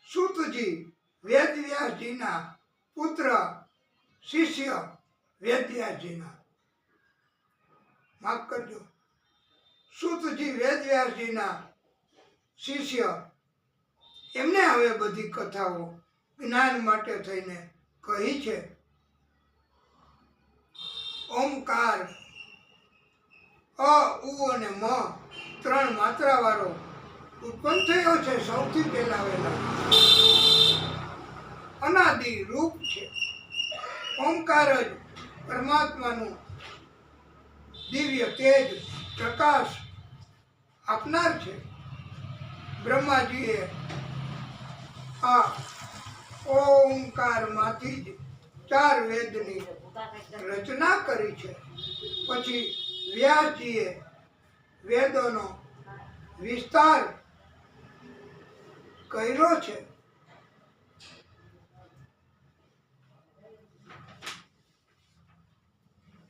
સૂતજી વેદવ્યાસજીના પુત્ર શિષ્ય, વેદવ્યાસજીના, માફ કરજો, સૂતજી વેદવ્યાસજીના શિષ્ય, એમને હવે બધી કથાઓ જ્ઞાન માટે થઈને કહી છે. ઓમકાર, અ, ઉ અને મ ત્રણ માત્રા વાળો ઉત્પન્ન થયો છે સૌથી પહેલા વહેલા, અનાદિ રૂપ છે. ઓમકાર જ પરમાત્માનું દિવ્ય તેજ પ્રકાશ આપનાર છે. બ્રહ્માજીએ આ ઓમકારમાંથી જ 4 વેદની રચના કરી છે. પછી વ્યાસજીએ વેદોનો વિસ્તાર કર્યો છે.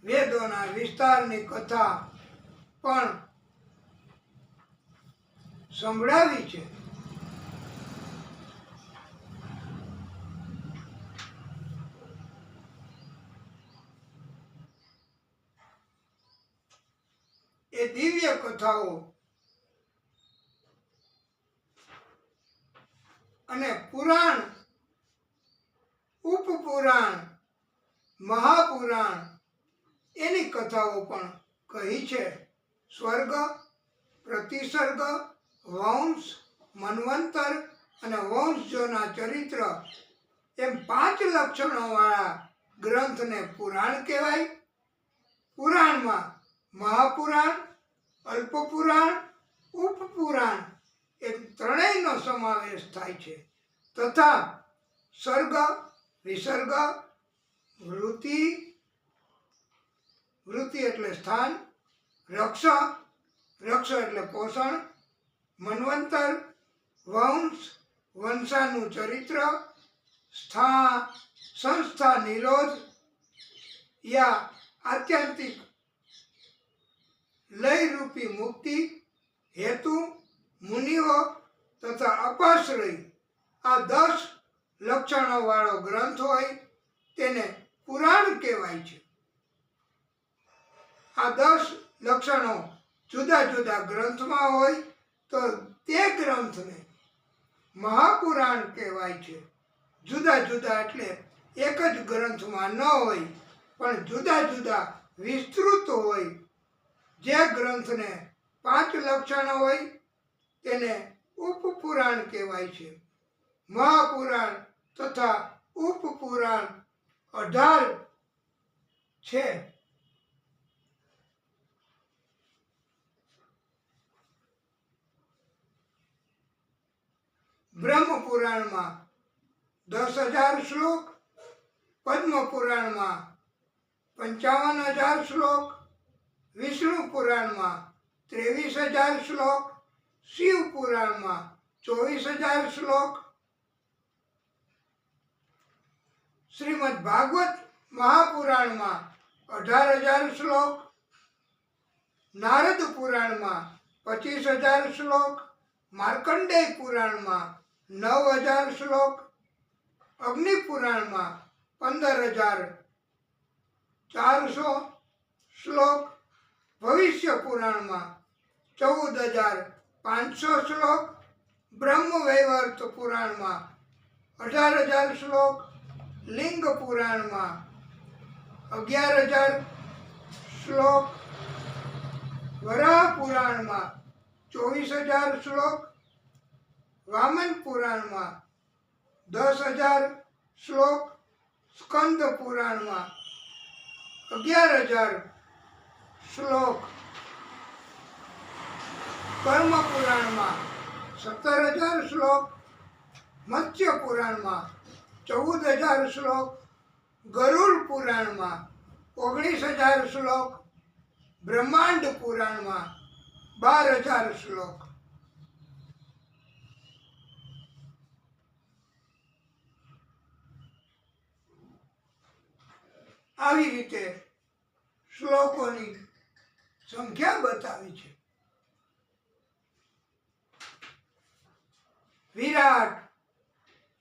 વેદોના વિસ્તારની કથા પણ સંભળાવી છે. એ દિવ્ય કથાઓ અને પુરાણ, ઉપપુરાણ, મહાપુરાણ એની કથાઓ પણ કહી છે. સ્વર્ગ, પ્રતિસર્ગ, વંશ, મન્વંતર અને વંશજોના ચરિત્ર એમ 5 લક્ષણોવાળા ગ્રંથને પુરાણ કહેવાય. પુરાણમાં મહાપુરાણ, અલ્પપુરાણ, ઉપપુરાણ એ ત્રણેયનો સમાવેશ થાય છે. તથા સર્ગ, વિસર્ગ, વૃત્તિ, વૃત્તિ એટલે સ્થાન, રક્ષ એટલે પોષણ, મન્વંતર, વંશ, વંશાનું ચરિત્ર, સંસ્થા નિરોધ યા આત્યંતિક લયરૂપી મુક્તિ, હેતુ, મુનિઓ તથા અપાશ્રય આ 10 લક્ષણોવાળો ગ્રંથ હોય તેને પુરાણ કહેવાય છે. આ 10 લક્ષણો જુદા જુદા ગ્રંથમાં હોય તો તે ગ્રંથને મહાપુરાણ કહેવાય છે. જુદા જુદા એટલે એક જ ગ્રંથમાં ન હોય પણ જુદા જુદા વિસ્તૃત હોય. જે ગ્રંથને 5 લક્ષણો હોય તેને ઉપપુરાણ કહેવાય છે. મહાપુરાણ તથા ઉપપુરાણ 18 છે. બ્રહ્મપુરાણમાં 10,000 શ્લોક, પદ્મપુરાણમાં 55,000 શ્લોક, વિષ્ણુ પુરાણમાં 23,000 શ્લોક, શિવ પુરાણમાં 24,000 શ્લોક, શ્રીમદ ભાગવત મહાપુરાણમાં 18,000 શ્લોક, નારદ પુરાણમાં 25,000 શ્લોક, માર્કંડેય પુરાણમાં 9,000 શ્લોક, અગ્નિ પુરાણમાં 15,400 શ્લોક, ભવિષ્ય પુરાણમાં 14,500 શ્લોક, બ્રહ્મવૈવર્ત પુરાણમાં 18,000 શ્લોક, લિંગ પુરાણમાં 11,000 શ્લોક, વરાહ પુરાણમાં 24,000 શ્લોક, વામન પુરાણમાં 10,000 શ્લોક, સ્કંદ પુરાણમાં 11,000 શ્લોક, કર્મ પુરાણમાં 17,000 શ્લોક, મત્સ્ય પુરાણમાં 14,000 શ્લોક, ગરુડ પુરાણમાં 19,000 શ્લોક, બ્રહ્માંડ પુરાણમાં 12,000 શ્લોક. આવી રીતે શ્લોકોની સંખ્યા બતાવી છે. વિરાટ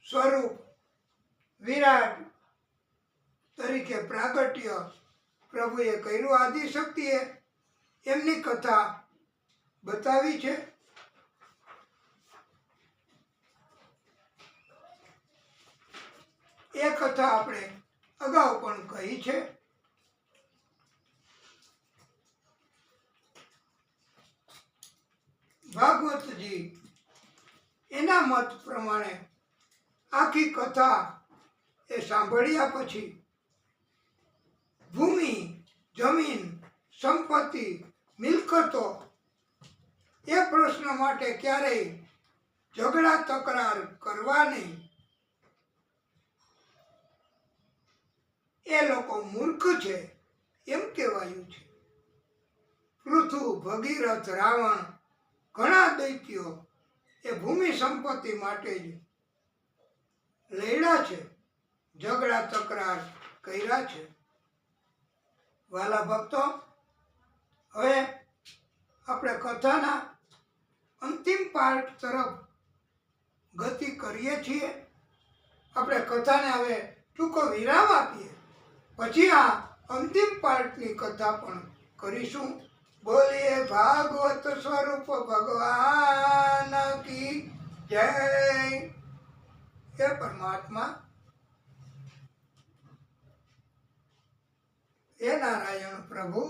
સ્વરૂપ, વિરાટ તરીકે પ્રાગટ્ય પ્રભુએ કર્યું આદિશક્તિએ, એમની કથા બતાવી છે. એ કથા આપણે અગાઉ પણ કહી છે. ભાગવતજી એના મત પ્રમાણે આખી કથા એ સાંભળ્યા પછી ભૂમિ, જમીન, સંપત્તિ, મિલકતો એ પ્રશ્ન માટે ક્યારેય ઝઘડા તકરાર કરવા નહીં. એ લોકો મૂર્ખ છે એમ કહેવાયું છે. પૃથુ, ભગીરથ, રાવણ ઘણા દૈત્યો એ ભૂમિ સંપત્તિ માટે જ લડ્યા છે, ઝઘડા તકરાર કર્યા છે. વાલા ભક્તો, હવે આપણે કથાના અંતિમ પાર્ટ તરફ ગતિ કરીએ છીએ. આપણે કથાને હવે ટૂંકો વિરામ આપીએ, પછી આ અંતિમ પાર્ટની કથા પણ કરીશું. બોલીએ ભાગવત સ્વરૂપ ભગવાન કી જય. હે પરમાત્મા, હે નારાયણ પ્રભુ,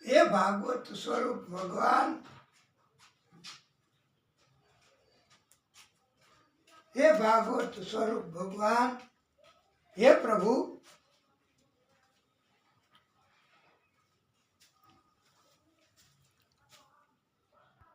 હે ભાગવત સ્વરૂપ ભગવાન, હે ભાગવત સ્વરૂપ ભગવાન, હે પ્રભુ